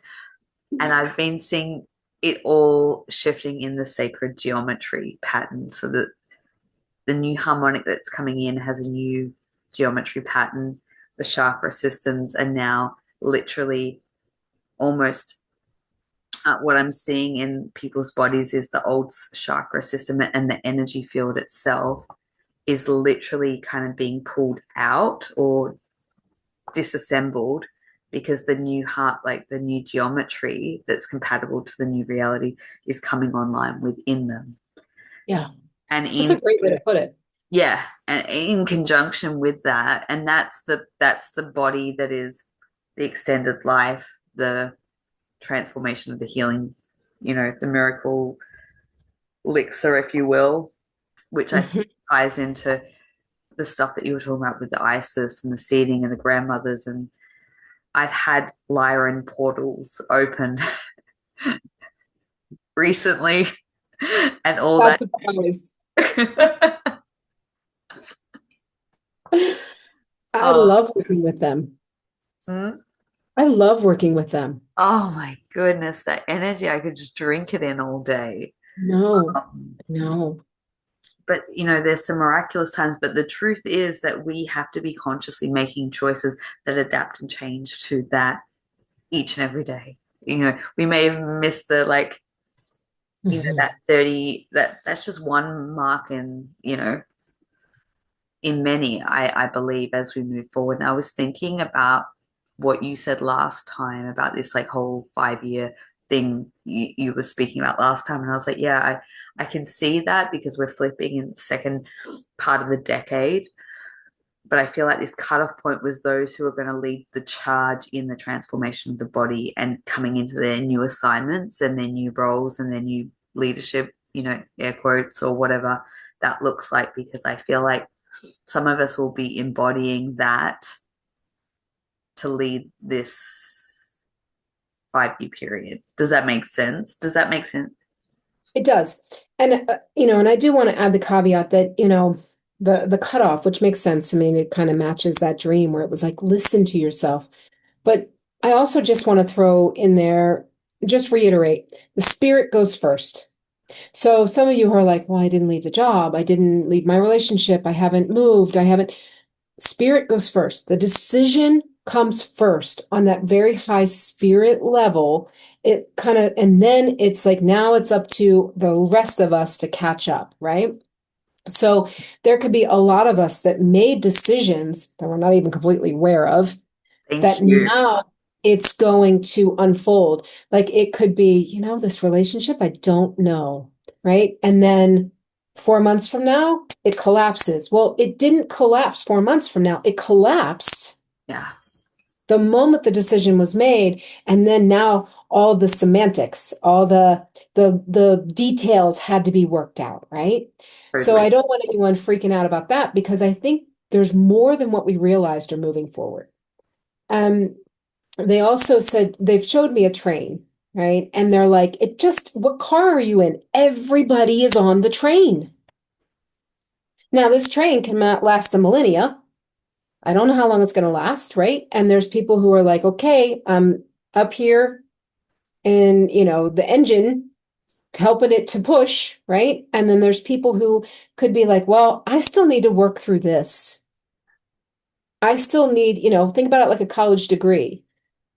And I've been seeing it all shifting in the sacred geometry pattern. So that the new harmonic that's coming in has a new geometry pattern. The chakra systems are now literally almost what I'm seeing in people's bodies is the old chakra system, and the energy field itself is literally kind of being pulled out or disassembled, because the new heart, like the new geometry that's compatible to the new reality, is coming online within them. Yeah. And That's in a great way to put it. yeah, and in conjunction with that, and that's the body that is the extended life, the transformation of the healing, the miracle elixir, if you will, which I think Mhm. ties into the stuff that you were talking about with the Isis and the seeding and the grandmothers. And I've had Lyran portals open recently and all That's that. surprised. I Oh, love working with them. mm, I love working with them. oh my goodness, that energy, I could just drink it in all day. No, Um, no. but there's some miraculous times, but the truth is that we have to be consciously making choices that adapt and change to that each and every day. We may have missed the, like, that Mhm. 30, that's just one mark in many, I believe, as we move forward. And I was thinking about what you said last time about this, like, whole 5 year thing you were speaking about last time. And I was like, yeah, I can see that because we're flipping in the second part of the decade. But I feel like this cutoff point was those who are going to lead the charge in the transformation of the body and coming into their new assignments and their new roles and their new leadership, air quotes, or whatever that looks like. Because I feel like some of us will be embodying that to lead this 5 year period. Does that make sense? Does that make sense? It does. And and I do want to add the caveat that, the cutoff, which makes sense. I mean, it kind of matches that dream where it was like, listen to yourself. But I also just want to throw in there, just reiterate, the spirit goes first. So some of you who are like, well, I didn't leave the job, I didn't leave my relationship, I haven't moved, I haven't. Spirit goes first. The decision comes first on that very high spirit level. It kind of, and then it's like now it's up to the rest of us to catch up, right? So there could be a lot of us that made decisions that we're not even completely aware of, Thank that you. now it's going to unfold. Like it could be, this relationship, I don't know, right? And then 4 months from now, it collapses. Well, it didn't collapse 4 months from now. It collapsed Yeah, the moment the decision was made, and then now all the semantics, all the details had to be worked out, right? So totally. I don't want anyone freaking out about that because I think there's more than what we realized are moving forward. Um, they also said they've showed me a train, right? And they're like, what car are you in? Everybody is on the train. Now, this train can last a millennia. I don't know how long it's going to last, right? And there's people who are like, okay, I'm up here in, the engine helping it to push, right? And then there's people who could be like, well, I still need to work through this. I still need, think about it like a college degree.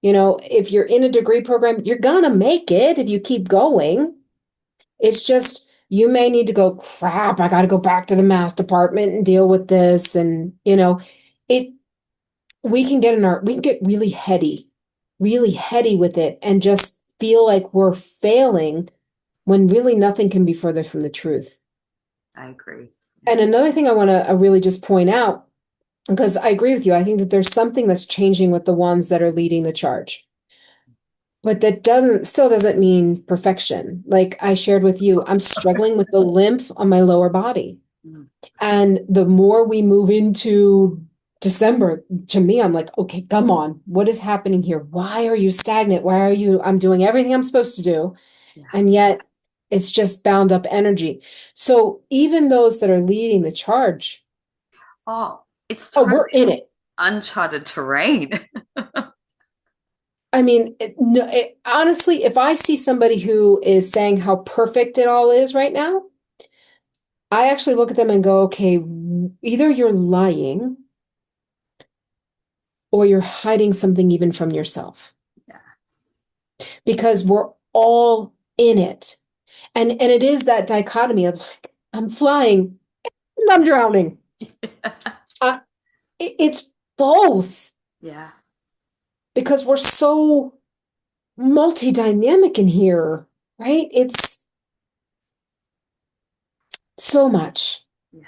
If you're in a degree program, you're gonna make it if you keep going. It's just you may need to go, crap, I got to go back to the math department and deal with this. And, it we can get really heady with it and just feel like we're failing when really nothing can be further from the truth. I agree. And Yeah. another thing I want to really just point out, because I agree with you, I think that there's something that's changing with the ones that are leading the charge. But that still doesn't mean perfection. Like I shared with you, I'm struggling with the lymph on my lower body. Mm, And the more we move into December, to me, I'm like, okay, come on. What is happening here? Why are you stagnant? I'm doing everything I'm supposed to do, yeah. and yet it's just bound up energy. So even those that are leading the charge, Oh, it's oh, totally we're in it. uncharted terrain. I mean, no, honestly, if I see somebody who is saying how perfect it all is right now, I actually look at them and go, okay, either you're lying or you're hiding something even from yourself Yeah. because we're all in it. And it is that dichotomy of like, I'm flying and I'm drowning. Uh, it's both Yeah. because we're so multi-dynamic in here, right? It's so much, Yeah.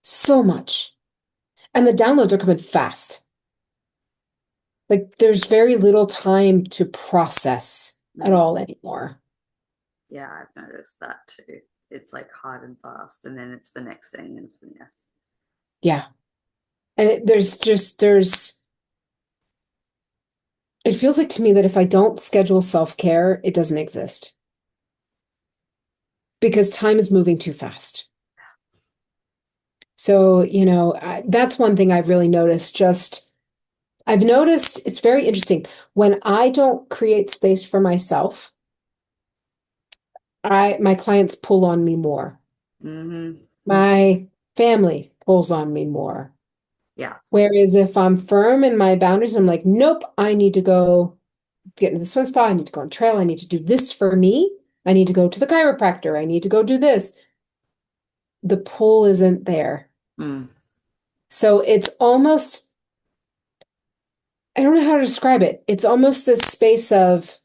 so much. And the downloads are coming fast. Like there's very little time to process at Mm. all anymore. Yeah, I've noticed that too. It's like hard and fast, and then it's the next thing, and yeah. Yeah. And it feels like to me that if I don't schedule self-care, it doesn't exist because time is moving too fast. So, that's one thing I've really noticed. I've noticed it's very interesting. When I don't create space for myself, my clients pull on me more. Mm-hmm. My family pulls on me more. Yeah. Whereas if I'm firm in my boundaries, I'm like, nope, I need to go get into the swim spa. I need to go on trail. I need to do this for me. I need to go to the chiropractor. I need to go do this. The pull isn't there. Mm. So it's almost, I don't know how to describe it. It's almost this space of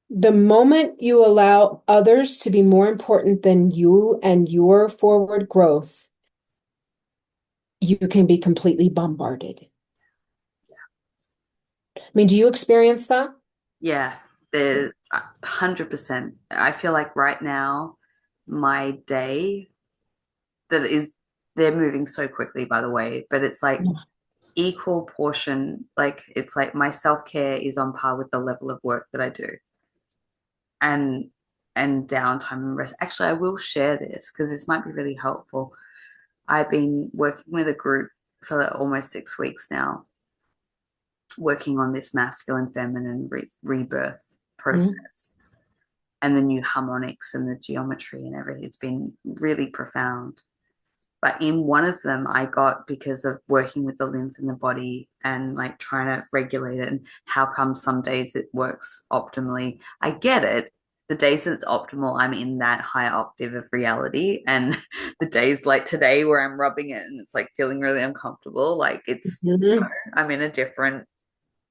the moment you allow others to be more important than you and your forward growth, you can be completely bombarded. I mean, do you experience that? Yeah. There's 100%. I feel like right now, my day that is, they're moving so quickly, by the way, but it's like equal portion. Like it's like my self-care is on par with the level of work that I do. And downtime and rest. Actually, I will share this because this might be really helpful. I've been working with a group for almost 6 weeks now, working on this masculine feminine rebirth Mhm. process and the new harmonics and the geometry and everything. It's been really profound. But in one of them, I got, because of working with the lymph in the body and like trying to regulate it, and how come some days it works optimally. I get it. The days it's optimal, I'm in that higher octave of reality. And the days like today where I'm rubbing it and it's like feeling really uncomfortable, like it's, Mhm. I'm in a different,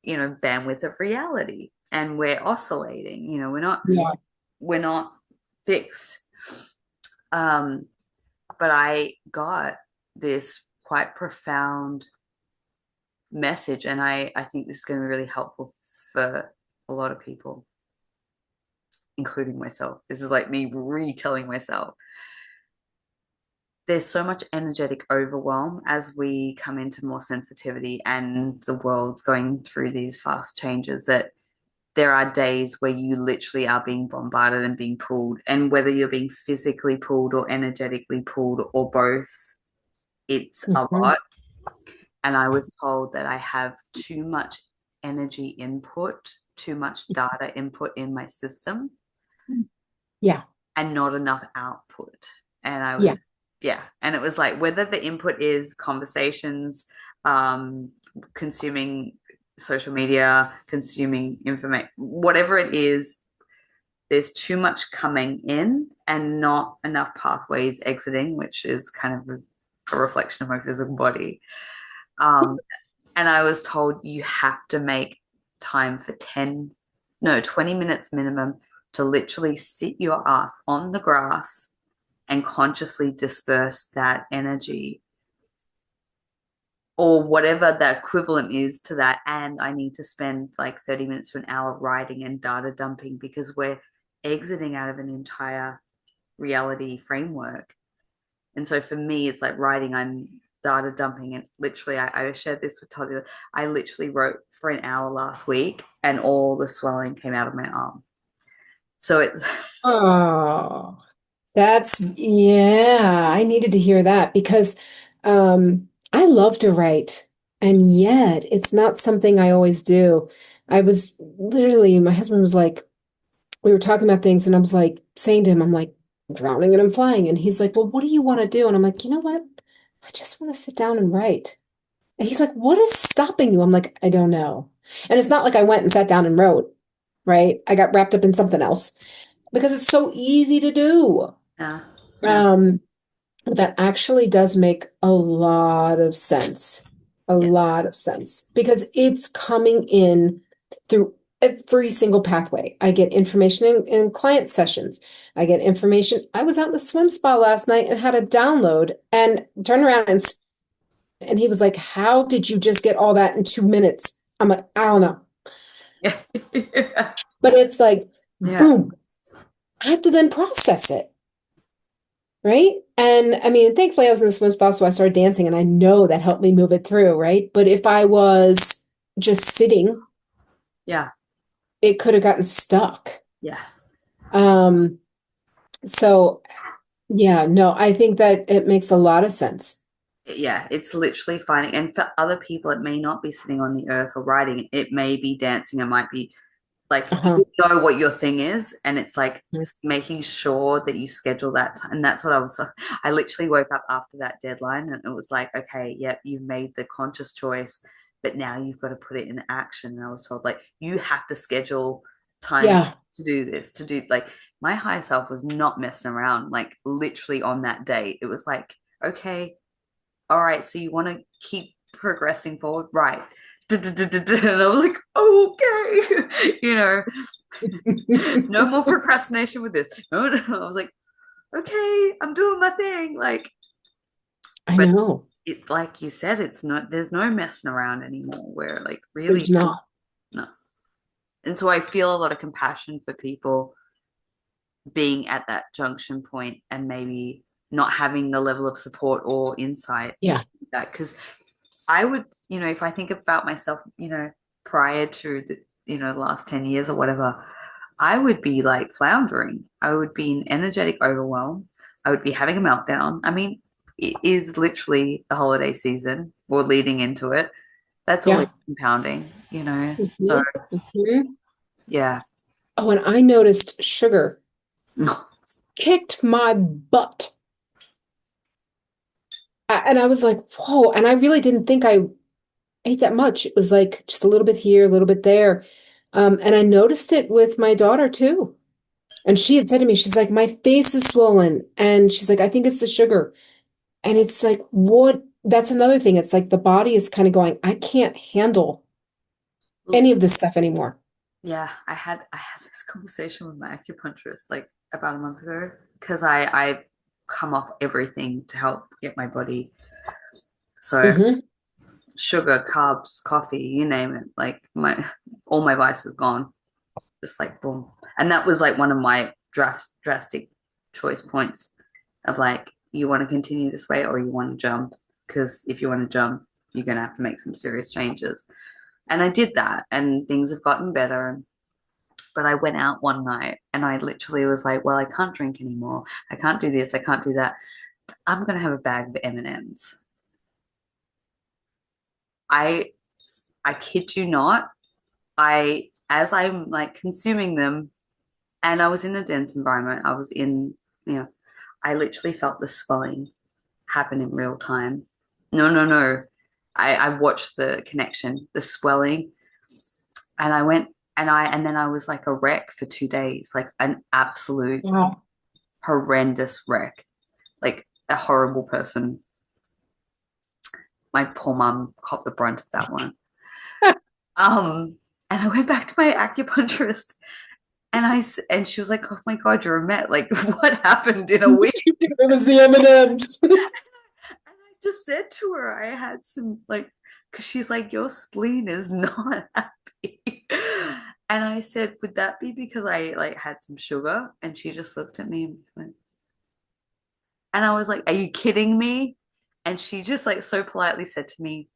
bandwidth of reality. And we're oscillating, Yeah. we're not fixed. Um, but I got this quite profound message, and I think this is going to be really helpful for a lot of people, including myself. This is like me retelling myself. There's so much energetic overwhelm as we come into more sensitivity, and the world's going through these fast changes, that there are days where you literally are being bombarded and being pulled, and whether you're being physically pulled or energetically pulled or both, it's a Mhm. lot. And I was told that I have too much energy input, too much data input in my system, Yeah. and not enough output. And I Yeah. was, yeah. And it was like whether the input is conversations, um, consuming social media, consuming information, whatever it is, there's too much coming in and not enough pathways exiting, which is kind of a reflection of my physical body. Um, and I was told you have to make time for 10, no, 20 minutes minimum to literally sit your ass on the grass and consciously disperse that energy or whatever the equivalent is to that. And I need to spend like 30 minutes to an hour writing and data dumping because we're exiting out of an entire reality framework. And so for me, it's like writing, I'm data dumping. And literally, I shared this with Todd. I literally wrote for an hour last week and all the swelling came out of my arm. So it's, Oh, yeah, I needed to hear that because I love to write, and yet it's not something I always do. I was literally, my husband was like, we were talking about things, and I was like saying to him, I'm like, "I'm drowning and I'm flying." And he's like, "Well, what do you want to do?" And I'm like, "You know what? I just want to sit down and write." And he's like, "What is stopping you?" I'm like, "I don't know." And it's not like I went and sat down and wrote, right? I got wrapped up in something else because it's so easy to do. yeah, yeah, Um, that actually does make a lot of sense. A yeah, lot of sense because it's coming in through every single pathway. I get information in client sessions. I get information. I was out in the swim spa last night and had a download and turned around and he was like, "How did you just get all that in 2 minutes?" I'm like, "I don't know." yeah, yeah, But it's like, yeah, boom, I have to then process it. Right? And I mean, thankfully I was in the swim spa, so I started dancing and I know that helped me move it through, right? But if I was just sitting, yeah, it could have gotten stuck. yeah. Um, so yeah, no, I think that it makes a lot of sense. Yeah, it's literally finding, and for other people, it may not be sitting on the earth or writing. It may be dancing. It might be like Uh-huh. you know what your thing is, and it's like making sure that you schedule that time. And that's what I literally woke up after that deadline and it was like, okay, yep, you've made the conscious choice, but now you've got to put it in action. And I was told like you have to schedule time Yeah, to do this, to do like my higher self was not messing around, like literally on that date it was like, okay, all right, so you want to keep progressing forward, right? And I was like, okay, no more procrastination with this. No, I was like, okay, I'm doing my thing. Like, I but know. it, like you said, it's not, there's no messing around anymore where like There's really, not. no. And so I feel a lot of compassion for people being at that junction point and maybe not having the level of support or insight Yeah, to that. Because I would, if I think about myself, prior to the, last 10 years or whatever, I would be like floundering. I would be in energetic overwhelm. I would be having a meltdown. I mean, it is literally the holiday season or leading into it. That's always yeah. compounding, So, Mhm. Mhm. yeah. Oh, and I noticed sugar kicked my butt. And I was like, whoa. And I really didn't think I ate that much. It was like just a little bit here, a little bit there. And I noticed it with my daughter too. And she had said to me, she's like, my face is swollen. And she's like, I think it's the sugar. And it's like, what? That's another thing. It's like the body is kind of going, I can't handle any of this stuff anymore. Yeah, I had this conversation with my acupuncturist like about a month ago because I come off everything to help get my body. So Hmm. sugar, carbs, coffee, you name it, like my all my vice is gone. Just like boom. And that was like one of my drastic choice points of like you want to continue this way or you want to jump. Because if you want to jump, you're gonna have to make some serious changes. And I did that and things have gotten better. But I went out one night and I literally was like, well, I can't drink anymore. I can't do this. I can't do that. I'm gonna have a bag of M&Ms. I I kid you not. I as I'm like consuming them, and I was in a dense environment. I was in, you know, I literally felt the swelling happen in real time. No, no, no. I watched the connection, the swelling, and I went and then I was like a wreck for 2 days, like an absolute Wow. horrendous wreck, like a horrible person. My poor mum caught the brunt of that one. And I went back to my acupuncturist, and she was like, "Oh my God, you're a met. Like, what happened in a week?" It was the M&Ms. And I just said to her, I had some like, because she's like, your spleen is not happy. And I said, would that be because I like had some sugar? And she just looked at me and went, and I was like, are you kidding me? And she just like so politely said to me,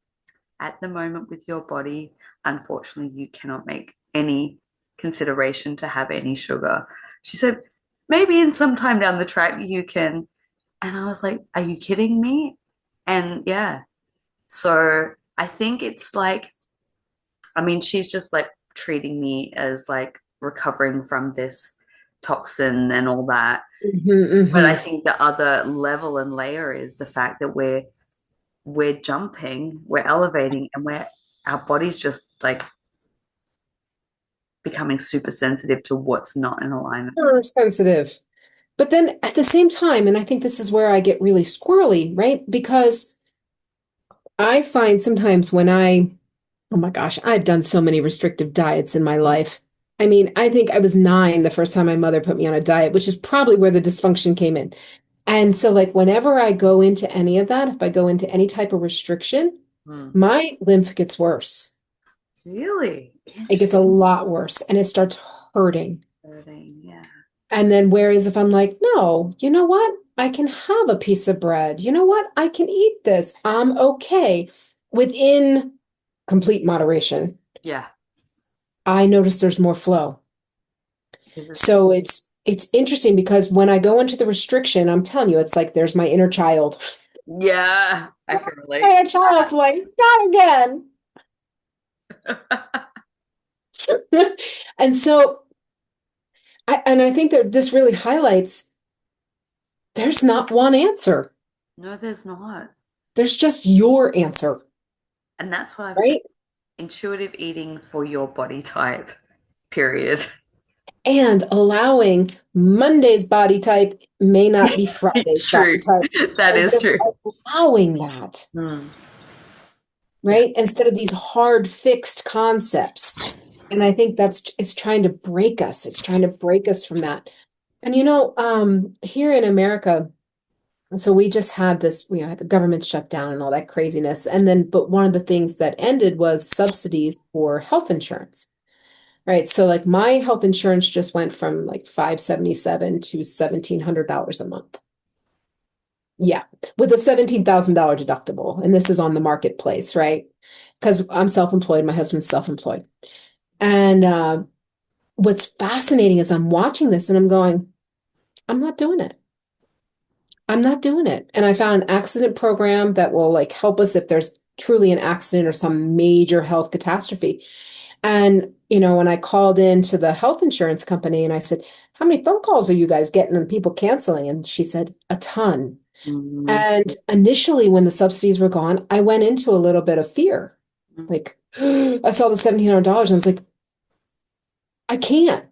at the moment with your body, unfortunately, you cannot make any consideration to have any sugar. She said, maybe in some time down the track you can. And I was like, are you kidding me? And yeah, so I think it's like, I mean, she's just like treating me as like recovering from this toxin and all that. But I Hmm. think the other level and layer is the fact that we're jumping, we're elevating, and we're our body's just like becoming super sensitive to what's not in alignment. Super sensitive. But then at the same time, and I think this is where I get really squirrely, right? Because I find sometimes when oh my gosh, I've done so many restrictive diets in my life. I mean, I think I was 9 the first time my mother put me on a diet, which is probably where the dysfunction came in. And so, like, whenever I go into any of that, if I go into any type of restriction, Hmm. my lymph gets worse. Really It gets a lot worse and it starts hurting. interesting. Yeah. And then, whereas if I'm like, no, you know what? I can have a piece of bread. You know what? I can eat this. I'm okay within complete moderation. Yeah. I notice there's more flow. Because it's So it's interesting because when I go into the restriction, I'm telling you, it's like there's my inner child. yeah, I can My relate. inner child's like, not again. And so I think that this really highlights there's not one answer. No, there's not. There's just your answer, And that's what I've said. right? Intuitive eating for your body type, period. And allowing Monday's body type may not be Friday's It's body true. type. That And is just true. allowing that, Mm. Yeah. right? Instead of these hard fixed concepts. And I think it's trying to break us. It's trying to break us from that. And here in America, so we just had this, had the government shutdown and all that craziness. And then, but one of the things that ended was subsidies for health insurance. Right. So like my health insurance just went from like 577 to $1,700 a month. Yeah, with a $17,000 deductible. And this is on the marketplace, right? Because I'm self-employed, my husband's self-employed. And what's fascinating is I'm watching this and I'm going, I'm not doing it. I'm not doing it. And I found an accident program that will like help us if there's truly an accident or some major health catastrophe. And, when I called into the health insurance company and I said, how many phone calls are you guys getting on people canceling? And she said, a ton. Mm. And initially, when the subsidies were gone, I went into a little bit of fear. Like, I saw the $1,700 and I was like, I can't,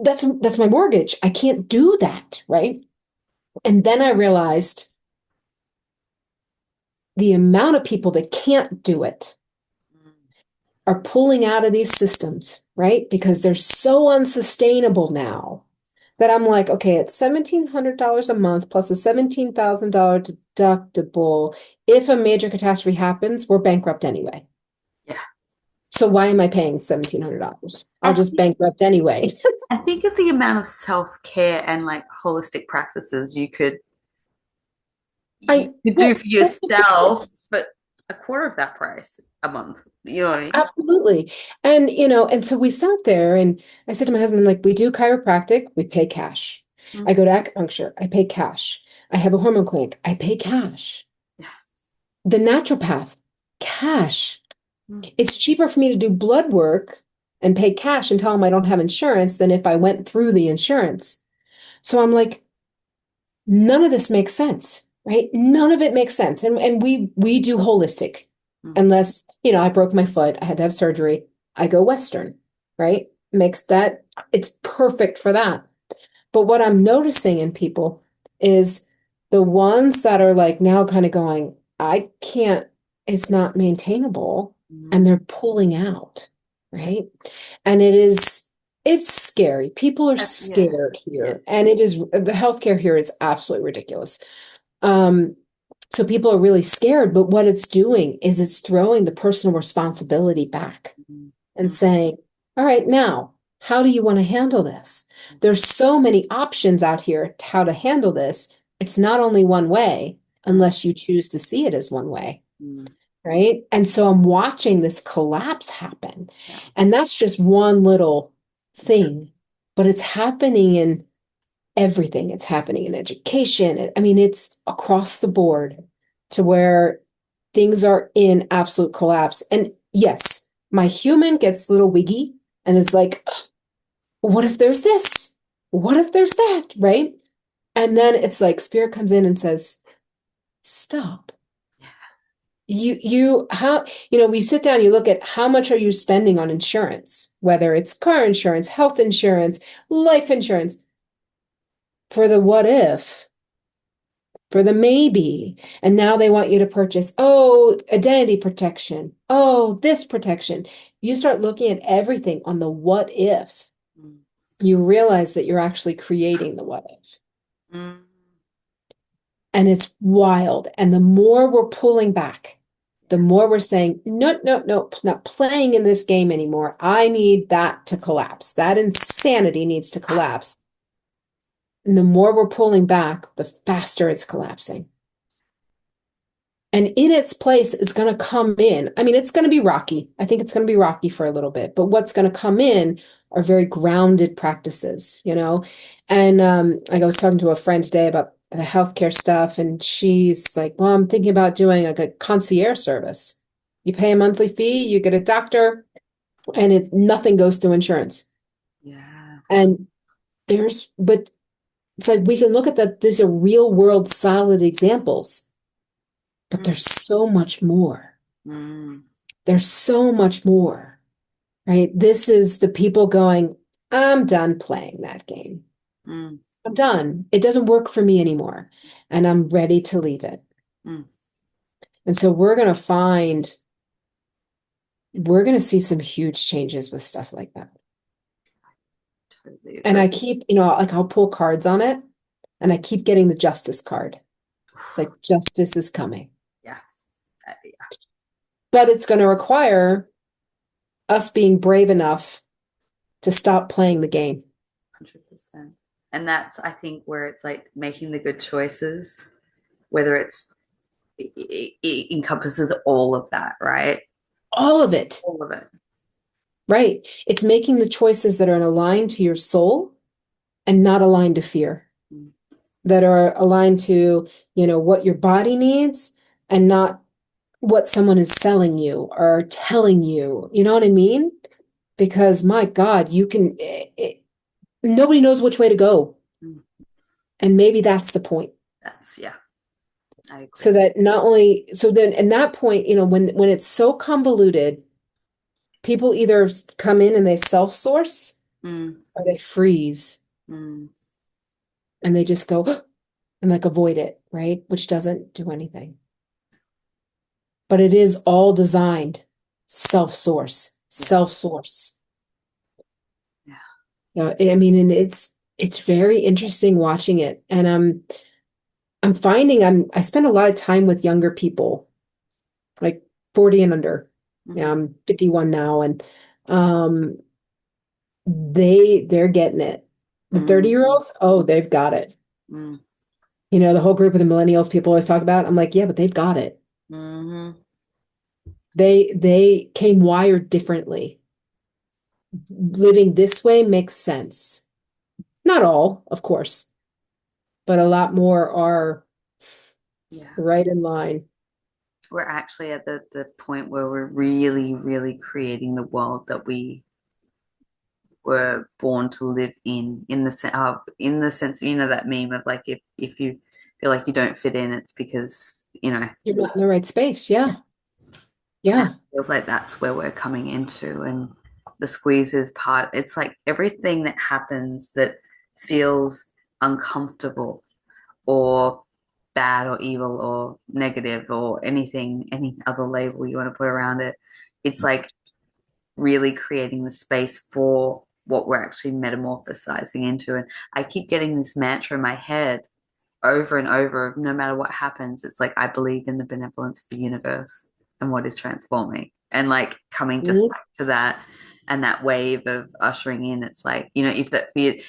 that's my mortgage. I can't do that. Right. And then I realized the amount of people that can't do it are pulling out of these systems, right? Because they're so unsustainable now that I'm like, okay, it's $1,700 a month plus a $17,000 deductible. If a major catastrophe happens, we're bankrupt anyway. Yeah. So why am I paying $1,700? I I'll just think bankrupt anyway. I think it's the amount of self-care and like holistic practices you could I do for This is the thing. yourself. But a quarter of that price a month. You know what I mean? Absolutely. And, and so we sat there and I said to my husband, like, we do chiropractic, we pay cash. I Mm, go to acupuncture, I pay cash. I have a hormone clinic, I pay cash. yeah. The naturopath, cash. Mm, It's cheaper for me to do blood work and pay cash and tell them I don't have insurance than if I went through the insurance. So I'm like, none of this makes sense, right? None of it makes sense. And we do holistic. mm, Unless, I broke my foot, I had to have surgery. I go Western, right? Makes that it's perfect for that. But what I'm noticing in people is the ones that are like now kind of going, I can't, it's not maintainable, and mm. they're pulling out, right? And it's scary. People are Yeah. scared Yeah. here, and it is the healthcare here is absolutely ridiculous. Um, so people are really scared, but what it's doing is it's throwing the personal responsibility back Mm, and mm, saying, all right, now, how do you want to handle this? There's so many options out here to how to handle this. It's not only one way, mm, unless you choose to see it as one way, mm. right? And so I'm watching this collapse happen. Yeah. And that's just one little Yeah. thing, but it's happening in everything. It's happening in education. I mean, it's across the board to where things are in absolute collapse. And yes, my human gets a little wiggy and is like, what if there's this? What if there's that? Right? And then it's like spirit comes in and says, stop. How, we sit down, you look at how much are you spending on insurance, whether it's car insurance, health insurance, life insurance, for the what if, for the maybe. And now they want you to purchase, oh, identity protection. Oh, this protection. You start looking at everything on the what if, Mm, you realize that you're actually creating the what if. mm. And it's wild. And the more we're pulling back, the more we're saying, no, no, no, not playing in this game anymore. I need that to collapse. That insanity needs to collapse. And the more we're pulling back, the faster it's collapsing. And in its place is going to come in. I mean, it's going to be rocky. I think it's going to be rocky for a little bit, but what's going to come in are very grounded practices, And like I was talking to a friend today about the healthcare stuff, and she's like, well, I'm thinking about doing like a concierge service. You pay a monthly fee, you get a doctor, and nothing goes through insurance. Yeah. And but it's like we can look at that. These are real world solid examples, but Mm, there's so much more. mm, There's so much more, right? This is the people going, I'm done playing that game. mm, I'm done. It doesn't work for me anymore. And I'm ready to leave it. mm. And so we're going to see some huge changes with stuff like that. Totally And I agree. keep, like I'll pull cards on it and I keep getting the justice card. It's like justice is coming, Yeah. Yeah. but it's going to require us being brave enough to stop playing the game. 100%. And that's, I think, where it's like making the good choices, whether it encompasses all of that, right? All of it. All of it. Right. It's making the choices that are aligned to your soul and not aligned to fear, Mm, that are aligned to, what your body needs and not what someone is selling you or telling you. You know what I mean? Because my God, nobody knows which way to go. mm. And maybe that's the point. That's, yeah, I So agree. that not only, so then in that point, when it's so convoluted, people either come in and they self-source Mm, or they freeze mm. and they just go and like avoid it, right? Which doesn't do anything. But it is all designed self-source, Yeah, self-source. yeah. I mean, and it's very interesting watching it. And I'm finding I spend a lot of time with younger people, like 40 and under. Yeah, Mm, I'm 51 now, and um they're getting it. The mm, 30-year-olds, oh, they've got it. mm, The whole group of the millennials people always talk about. I'm like, yeah, but they've got it. mm. They came wired differently. Living this way makes sense. Not all, of course, but a lot more are Yeah. right in line. We're actually at the point where we're really, really creating the world that we were born to live in the sense, that meme of like if you feel like you don't fit in, it's because, You're not in the right space. Yeah. and Yeah. it feels like that's where we're coming into. And the squeeze is part, it's like everything that happens that feels uncomfortable or bad or evil or negative or anything, any other label you want to put around it. It's like really creating the space for what we're actually metamorphosizing into. And I keep getting this mantra in my head over and over, no matter what happens. It's like, I believe in the benevolence of the universe and what is transforming. And like coming just Mhm. back to that and that wave of ushering in, it's like, if that fear,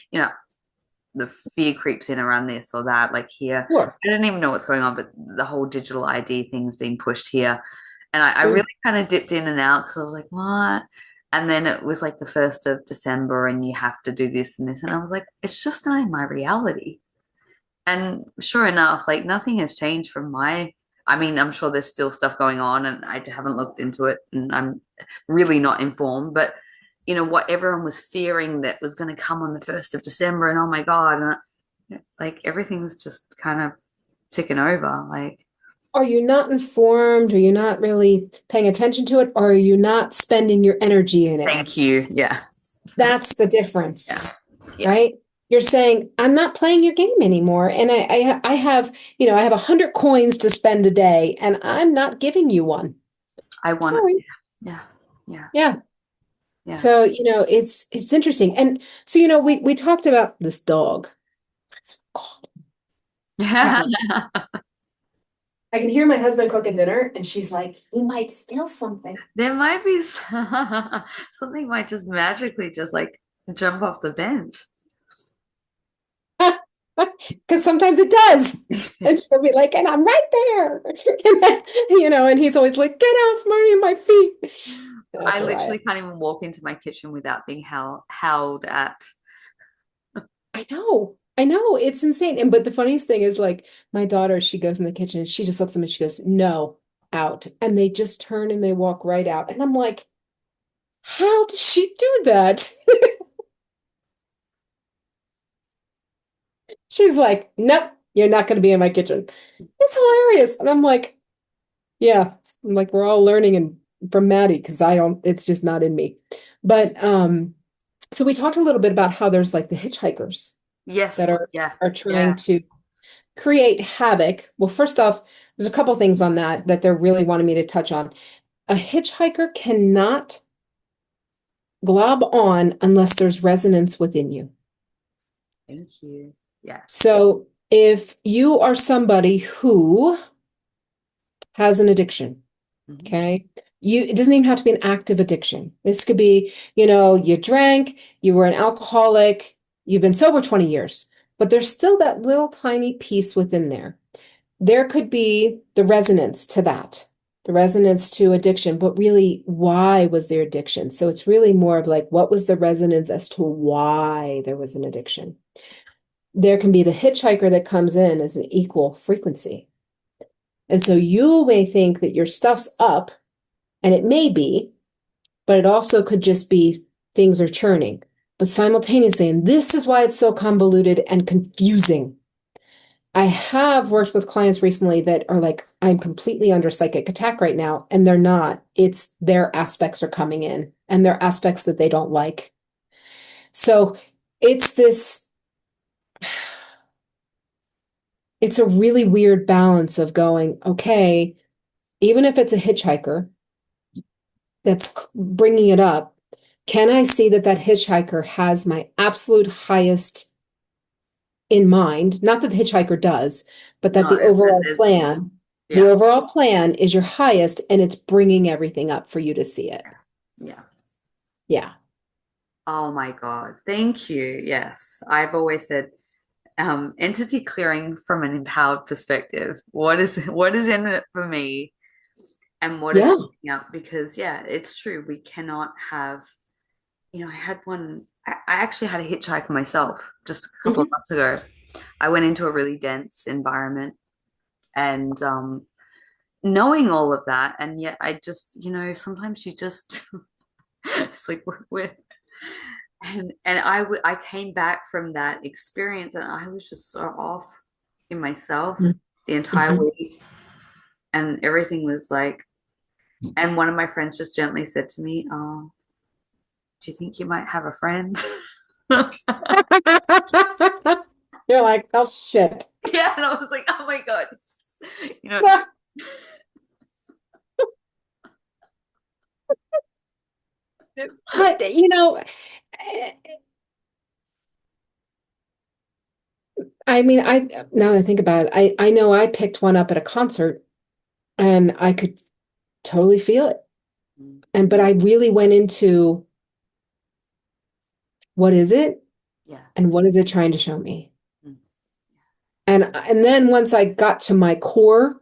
the fear creeps in around this or that, like here. Sure. I don't even know what's going on, but the whole digital ID thing's being pushed here. And I really Sure. kind of dipped in and out because I was like, what? And then it was like the 1st of December and you have to do this and this. And I was like, it's just not in my reality. And sure enough, like nothing has changed from I mean, I'm sure there's still stuff going on and I haven't looked into it and I'm really not informed, but what everyone was fearing that was going to come on the 1st of December and oh my God, and like everything's just kind of ticking over. Like, Are you not informed? Are you not really paying attention to it? Or are you not spending your energy in it? thank you. Yeah. That's the difference, Yeah. Yeah. right? You're saying, I'm not playing your game anymore. And I have, I have 100 coins to spend a day, and I'm not giving you one. I want it. Sorry. Yeah. Yeah. Yeah. Yeah. So, it's interesting. And so, we talked about this dog. God, Yeah. Pepper. I can hear my husband cooking dinner, and she's like, he might steal something. There might be something might just magically just like jump off the bench. Because sometimes it does. And she'll be like, and I'm right there. And then, and he's always like, get off my feet. I That's a riot. literally can't even walk into my kitchen without being howled at. I know. I know. It's insane. And but the funniest thing is like my daughter, she goes in the kitchen, she just looks at me, she goes, no, out. And they just turn and they walk right out. And I'm like, how does she do that? She's like, nope, you're not going to be in my kitchen. It's hilarious. And I'm like, yeah, I'm like, we're all learning and from Maddie because I don't, it's just not in me. But so we talked a little bit about how there's like the hitchhikers that Yes. Yeah. are Yeah. trying to create havoc. Well, first off, there's a couple things on that they're really wanting me to touch on. A hitchhiker cannot glob on unless there's resonance within you. Thank you. Yes. So if you are somebody who has an addiction, Mhm. okay? It doesn't even have to be an active addiction. This could be, you drank, you were an alcoholic, you've been sober 20 years, but there's still that little tiny piece within there. There could be the resonance to that, the resonance to addiction, but really, why was there addiction? So it's really more of like, what was the resonance as to why there was an addiction? There can be the hitchhiker that comes in as an equal frequency. And so you may think that your stuff's up, and it may be, but it also could just be things are churning. But simultaneously, and this is why it's so convoluted and confusing. I have worked with clients recently that are like, I'm completely under psychic attack right now, and they're not. It's their aspects are coming in, and their aspects that they don't like. So it's this, it's a really weird balance of going, okay, even if it's a hitchhiker that's bringing it up, can I see that that hitchhiker has my absolute highest in mind? Not that the hitchhiker does, but that No, the yeah. overall plan is your highest and it's bringing everything up for you to see it. Yeah. Yeah. Oh my God. Thank you. Yes. I've always said entity clearing from an empowered perspective. What is in it for me? and what is Yeah. coming up, because yeah, it's true, we cannot have, I had one, I actually had a hitchhiker myself just a couple of Hmm. months ago. I went into a really dense environment, and knowing all of that, and yet I just, sometimes you just it's like we're and I came back from that experience, and I was just so off in myself the entire Hmm. week, and everything was like, and one of my friends just gently said to me, "Oh, do you think you might have a friend?" You're like, oh shit. Yeah, and I was like, "Oh my God," you know. But I mean, now that I think about it, I know I picked one up at a concert and I could totally feel it. And but I really went into what is it Yeah. and what is it trying to show me? Mm. And then once I got to my core,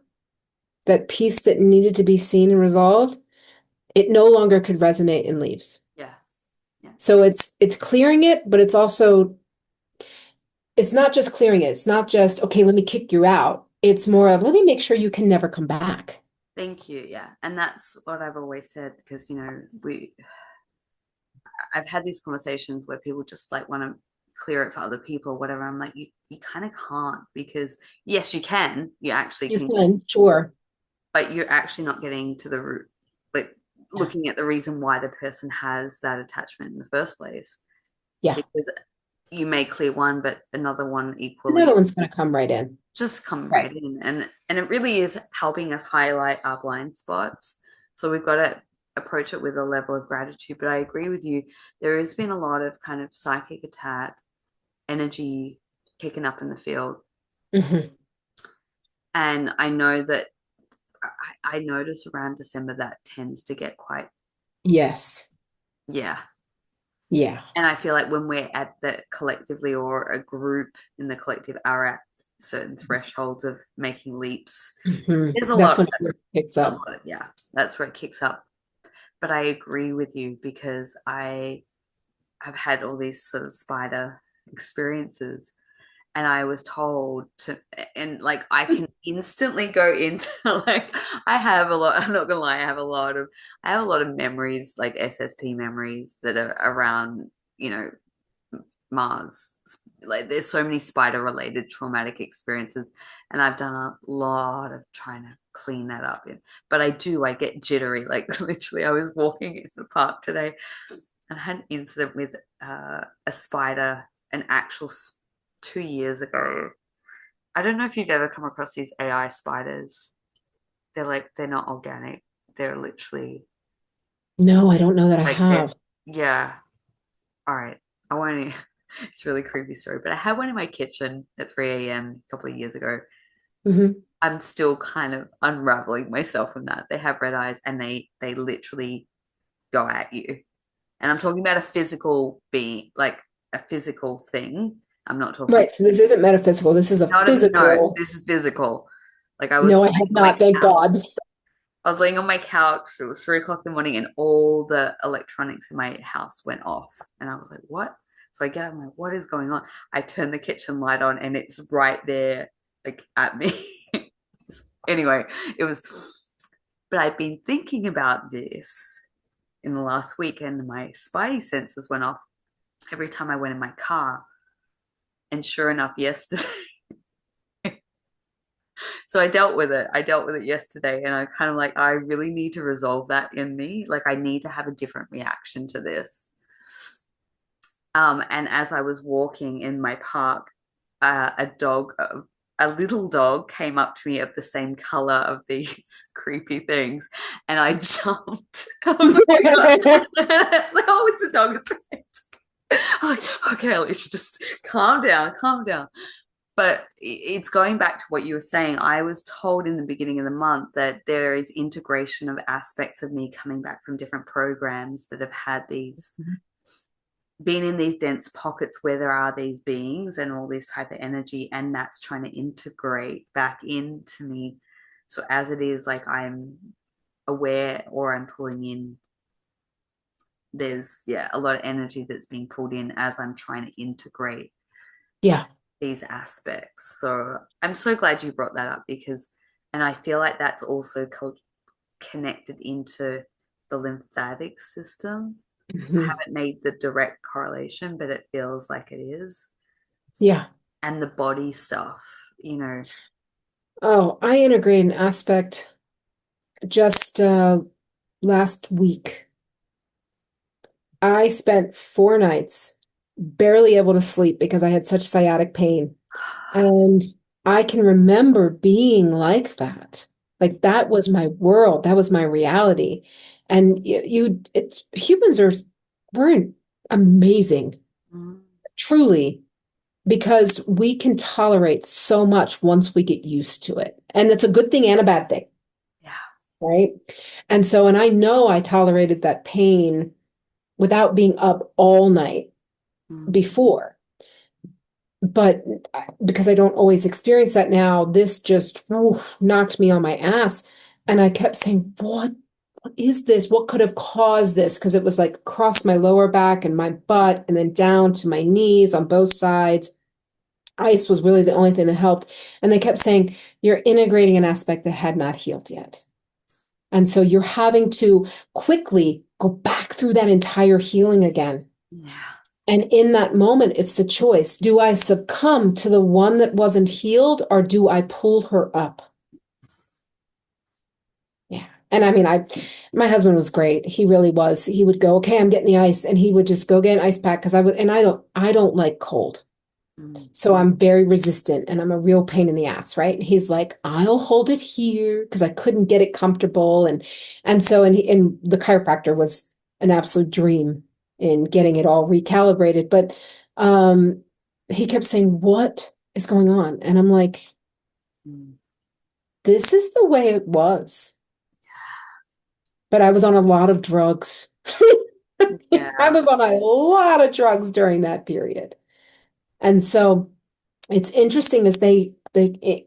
that piece that needed to be seen and resolved, it no longer could resonate and leaves. Yeah. Yeah. So it's clearing it, but it's not just clearing it. It's not just, okay, let me kick you out. It's more of let me make sure you can never come back. Thank you. Yeah. And that's what I've always said, because, I've had these conversations where people just like want to clear it for other people, whatever. I'm like, you kind of can't, because yes, you can, you actually You can, can, sure. but you're actually not getting to the root, like Yeah. looking at the reason why the person has that attachment in the first place. Yeah. Because you may clear one, but another one Another equally one's going to come right in. just come Right. right in, and it really is helping us highlight our blind spots. So we've got to approach it with a level of gratitude. But I agree with you, there has been a lot of kind of psychic attack energy kicking up in the field, Hmm. and I know that I notice around December that tends to get quite, Yes. yeah. Yeah. And I feel like when we're at the collectively, or a group in the collective are at certain thresholds of making leaps, Hmm. there's That's when it picks a up. lot of, yeah, that's where it kicks up. But I agree with you, because I have had all these sort of spider experiences, and I was told to, and like I can instantly go into like, I have a lot, I'm not gonna lie, I have a lot of memories, like SSP memories that are around, you know, Mars. Like there's so many spider related traumatic experiences, and I've done a lot of trying to clean that up in. But I get jittery. Like literally, I was walking into the park today, and I had an incident with a spider, an actual 2 years ago. I don't know if you've ever come across these AI spiders. They're not organic. They're literally No, I don't know that I like they're, have. yeah. All right. I won't. It's a really creepy story, but I had one in my kitchen at 3 a.m. a couple of years ago. Hmm. I'm still kind of unraveling myself from that. They have red eyes, and they literally go at you. And I'm talking about a physical being, like a physical thing. I'm not talking Right. So this isn't metaphysical. This is a not a no, physical. this is physical. Like I was No, I laying have on my not. Thank couch. God. I was laying on my couch. It was 3 o'clock in the morning, and all the electronics in my house went off. And I was like, "What?" So I get up, I'm like, "What is going on?" I turn the kitchen light on, and it's right there, like at me. Anyway, it was, but I'd been thinking about this in the last week, and my spidey senses went off every time I went in my car. And sure enough, yesterday, so I dealt with it. I dealt with it yesterday, and I kind of like, I really need to resolve that in me. Like, I need to have a different reaction to this. And as I was walking in my park, a little dog came up to me of the same color of these creepy things, and I jumped. I was like, oh my God. I was like, oh, it's a dog. It's okay. I'm like, okay, Alisha, just calm down, calm down. But it's going back to what you were saying. I was told in the beginning of the month that there is integration of aspects of me coming back from different programs that have had these, been in these dense pockets where there are these beings and all this type of energy, and that's trying to integrate back into me. So as it is, like I'm aware or I'm pulling in, there's, yeah, a lot of energy that's being pulled in as I'm trying to integrate Yeah. these aspects. So I'm so glad you brought that up because, and I feel like that's also connected into the lymphatic system. I Mhm. haven't made the direct correlation, but it feels like it is. Yeah. And the body stuff, you know. Oh, I integrate an aspect just last week. I spent 4 nights barely able to sleep because I had such sciatic pain. And I can remember being like that. Like that was my world. That was my reality. And it's humans are, we're amazing, Mm, truly, because we can tolerate so much once we get used to it. And it's a good thing and a bad thing, yeah. right? And so, and I know I tolerated that pain without being up all night Mm, before. But because I don't always experience that now, this just knocked me on my ass. And I kept saying, what is this? What could have caused this? Because it was like across my lower back and my butt and then down to my knees on both sides. Ice was really the only thing that helped. And they kept saying, you're integrating an aspect that had not healed yet. And so you're having to quickly go back through that entire healing again. yeah. And in that moment, it's the choice. Do I succumb to the one that wasn't healed or do I pull her up? Yeah. And I mean, my husband was great. He really was. He would go, okay, I'm getting the ice. And he would just go get an ice pack because and I don't like cold. Mm, So I'm very resistant and I'm a real pain in the ass, right? And he's like, I'll hold it here because I couldn't get it comfortable. And so, and the chiropractor was an absolute dream in getting it all recalibrated. But um, he kept saying, what is going on? And I'm like, mm, this is the way it was. But I was on a lot of drugs. I yeah. was on a lot of drugs during that period. And so it's interesting as they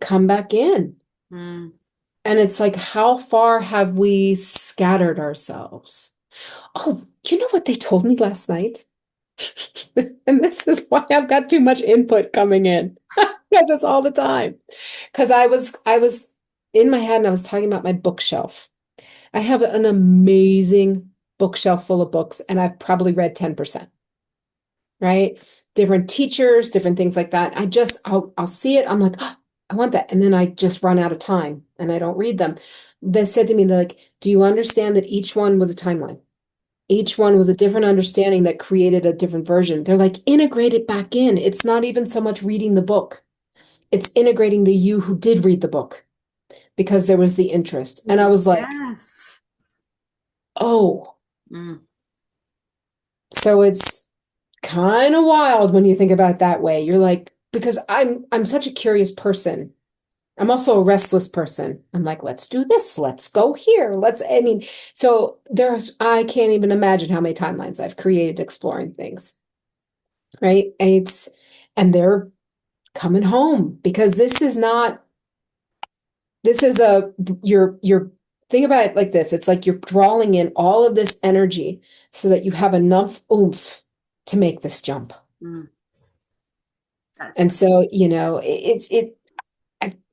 come back in. Mm, And it's like, how far have we scattered ourselves? Oh, you know what they told me last night? And this is why I've got too much input coming in. Because it's all the time. Because I was in my head and I was talking about my bookshelf. I have an amazing bookshelf full of books, and I've probably read 10%, right? Different teachers, different things like that. I'll see it. I'm like, oh, I want that. And then I just run out of time and I don't read them. They said to me, they're like, do you understand that each one was a timeline? Each one was a different understanding that created a different version. They're like, integrate it back in. It's not even so much reading the book. It's integrating the you who did read the book because there was the interest. And I was like, yes. oh, Mm, so it's kind of wild when you think about it that way. You're like, because I'm such a curious person. I'm also a restless person. I'm like, let's do this. Let's go here. I mean, so I can't even imagine how many timelines I've created exploring things, right? And they're coming home because this is you're think about it like this. It's like you're drawing in all of this energy so that you have enough oomph to make this jump. mm, that's And so,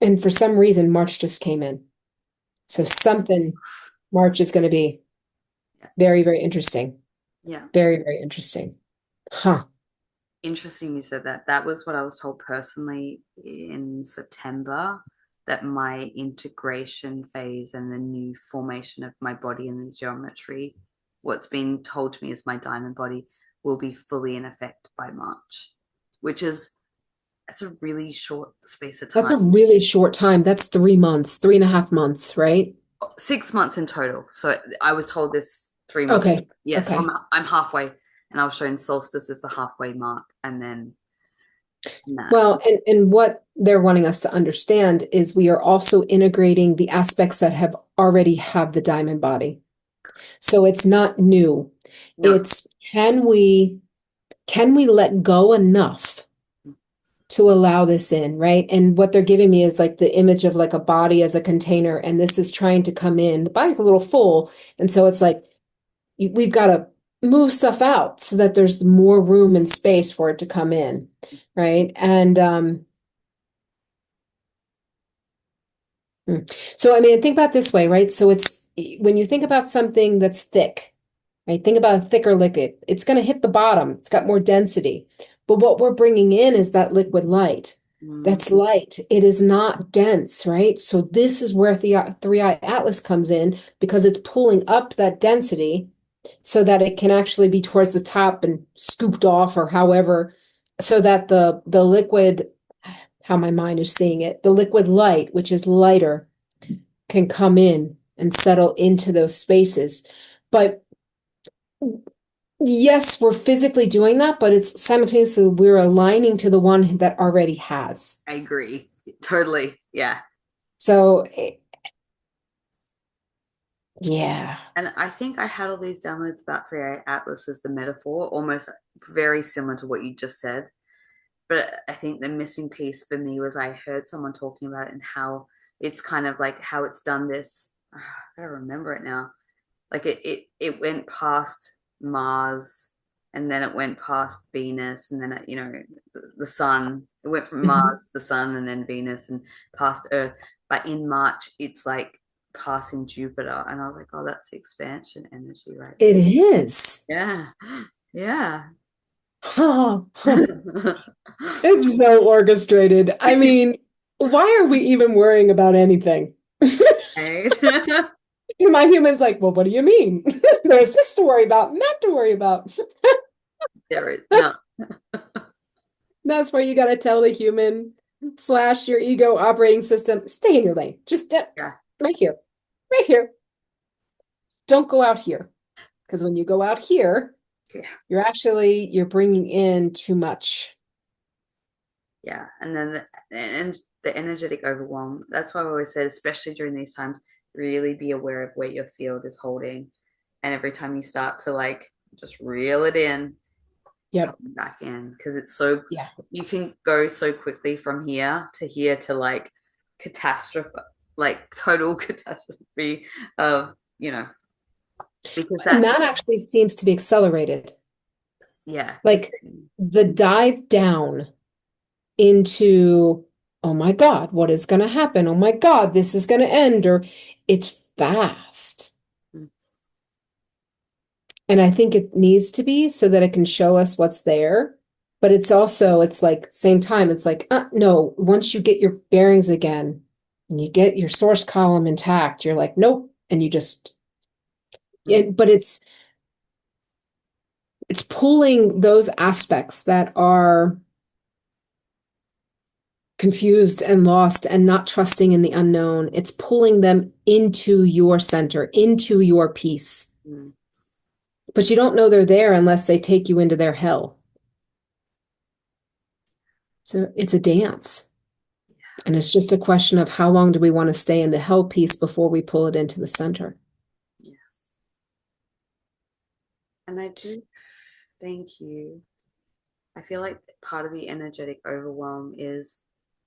and for some reason, March just came in. So something March is going to be yeah. very, very interesting. Yeah. Very, very interesting. Huh. Interesting you said that. That was what I was told personally in September, that my integration phase and the new formation of my body and the geometry, what's been told to me as my diamond body, will be fully in effect by March, which is, it's a really short space of That's time. a really short time. That's 3 months, 3.5 months, right? 6 months in total. So I was told this 3 months. Okay. Yeah, so Okay. I'm halfway, and I was shown solstice as the halfway mark, and then that. Well, and what they're wanting us to understand is we are also integrating the aspects that have already have the diamond body. So it's not new. No. It's can we let go enough to allow this in, right? And what they're giving me is like the image of like a body as a container, and this is trying to come in. The body's a little full, and so it's like we've got to move stuff out so that there's more room and space for it to come in, right? And so I mean, think about it this way, right? So it's when you think about something that's thick, right? Think about a thicker liquid. It's going to hit the bottom. It's got more density. But what we're bringing in is that liquid light. Mm, That's light. It is not dense, right? So this is where the 3i Atlas comes in because it's pulling up that density so that it can actually be towards the top and scooped off or however, so that the liquid, how my mind is seeing it, the liquid light, which is lighter, can come in and settle into those spaces. But yes, we're physically doing that, but it's simultaneously we're aligning to the one that already has. I agree. Totally. Yeah. So, yeah. And I think I had all these downloads about 3iAtlas as the metaphor, almost very similar to what you just said. But I think the missing piece for me was I heard someone talking about it and how it's kind of like how it's done this. I gotta remember it now. Like it went past Mars, and then it went past Venus, and then the sun. It went from Mhm. Mars to the sun, and then Venus, and past Earth. But in March, it's like passing Jupiter, and I was like, oh, that's the expansion energy right It there. is. Yeah, yeah. It's so orchestrated. I mean, why are we even worrying about anything? Right. My human's like, well, what do you mean? There's this to worry about, and that to worry about. There is no. That's where you got to tell the human slash your ego operating system, stay in your lane. Just Yeah, right here, right here. Don't go out here. Because when you go out here, yeah, you're bringing in too much. yeah. And then the energetic overwhelm. That's why I always said, especially during these times, really be aware of where your field is holding. And every time you start to like just reel it in, Yep. coming back in, because it's so Yeah. you can go so quickly from here to like catastrophe, like total catastrophe of because And that's that actually seems to be accelerated. yeah, the Like the dive down into, oh my God, what is going to happen? Oh my God, this is going to end, or it's fast. And I think it needs to be so that it can show us what's there. But it's also, it's like, same time, it's like, no, once you get your bearings again and you get your source column intact, you're like, nope. And you just, but it's pulling those aspects that are confused and lost and not trusting in the unknown. It's pulling them into your center, into your peace. Mm, But you don't know they're there unless they take you into their hell. So it's a dance. And it's just a question of how long do we want to stay in the hell piece before we pull it into the center. yeah. And I do thank you. I feel like part of the energetic overwhelm is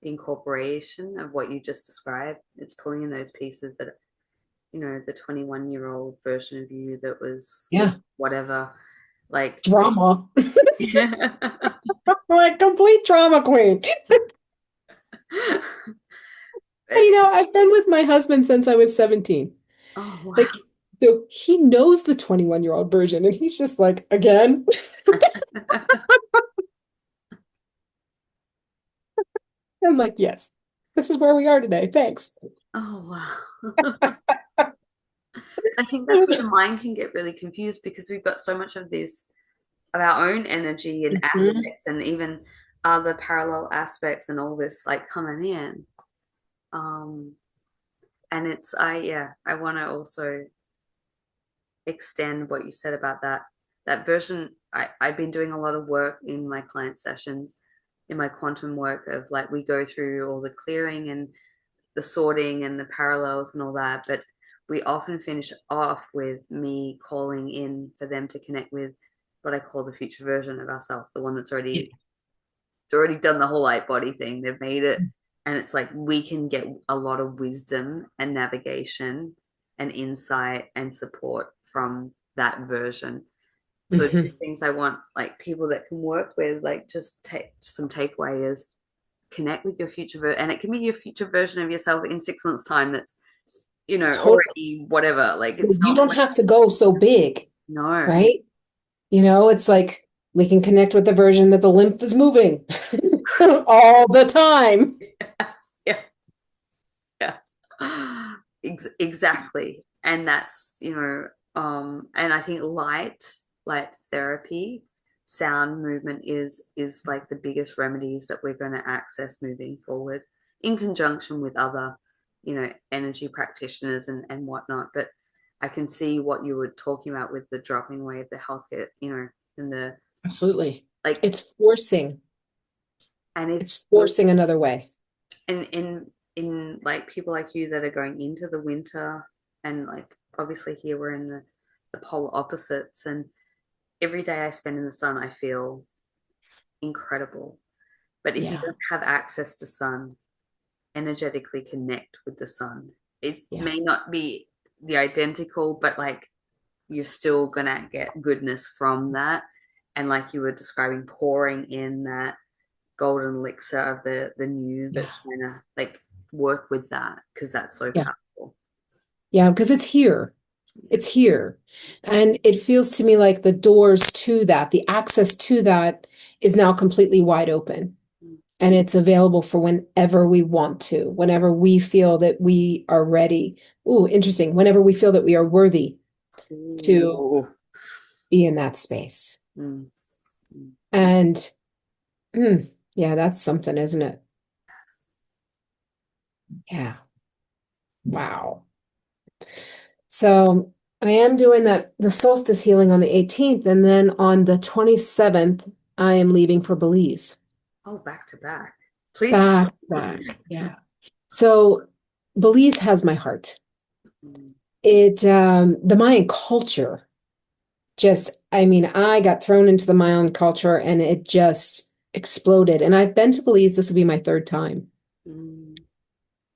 the incorporation of what you just described. It's pulling in those pieces that, the 21-year-old version of you that was Yeah. whatever, like, Drama. yeah. Like complete drama queen. And I've been with my husband since I was 17. Oh, wow. Like, so he knows the 21-year-old version, and he's just like, again. I'm like, yes, this is where we are today. Thanks. Oh, wow. I think that's where the mind can get really confused because we've got so much of this of our own energy and Mhm. aspects and even other parallel aspects and all this like coming in. Um, and I want to also extend what you said about that version. I've been doing a lot of work in my client sessions, in my quantum work of like we go through all the clearing and the sorting and the parallels and all that, but we often finish off with me calling in for them to connect with what I call the future version of ourselves, the one that's Yeah. already already done the whole light body thing. They've made it, and it's like we can get a lot of wisdom and navigation and insight and support from that version. So two Mhm. things I want like people that can work with, like just take some takeaway is connect with your future and it can be your future version of yourself in 6 months' time that's, Totally. already whatever. Like it's You not don't like have to go so big, no. right? It's like we can connect with the version that the lymph is moving all the time. Yeah, yeah. Exactly. And that's, and I think light therapy, sound movement is like the biggest remedies that we're going to access moving forward in conjunction with other, energy practitioners and whatnot. But I can see what you were talking about with the dropping away of the healthcare, and the Absolutely. like, It's forcing. and if It's forcing another way. in like people like you that are going into the winter, and like obviously here we're in the polar opposites, and every day I spend in the sun I feel incredible. But if you Yeah. don't have access to sun, energetically connect with the sun. It Yeah. may not be the identical, but like you're still gonna get goodness from that. And like you were describing, pouring in that golden elixir of the new Yeah. that's trying to like work with that because that's so Yeah. powerful. Yeah. Because it's here. It's here. And it feels to me like the doors to that, the access to that is now completely wide open. And it's available for whenever we want to, whenever we feel that we are ready. Ooh, interesting. Whenever we feel that we are worthy to Ooh. be in that space. Mm, mm, mm. And yeah, that's something, isn't it? Yeah. Wow. So I am doing the solstice healing on the 18th, and then on the 27th, I am leaving for Belize. Oh, back to back. Please. Back, back. Yeah. So Belize has my heart. Mm, The Mayan culture just, I mean, I got thrown into the Mayan culture and it just exploded. And I've been to Belize, this will be my third time. mm.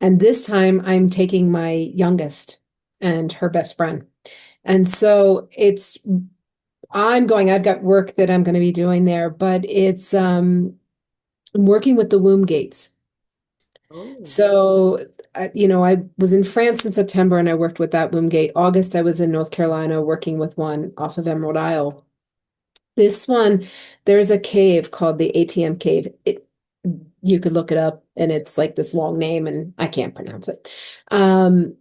And this time I'm taking my youngest and her best friend. And so I've got work that I'm going to be doing there, but I'm working with the womb gates. Oh. So, I was in France in September and I worked with that womb gate. August, I was in North Carolina working with one off of Emerald Isle. This one, there's a cave called the ATM cave. You could look it up and it's like this long name and I can't pronounce it. Um,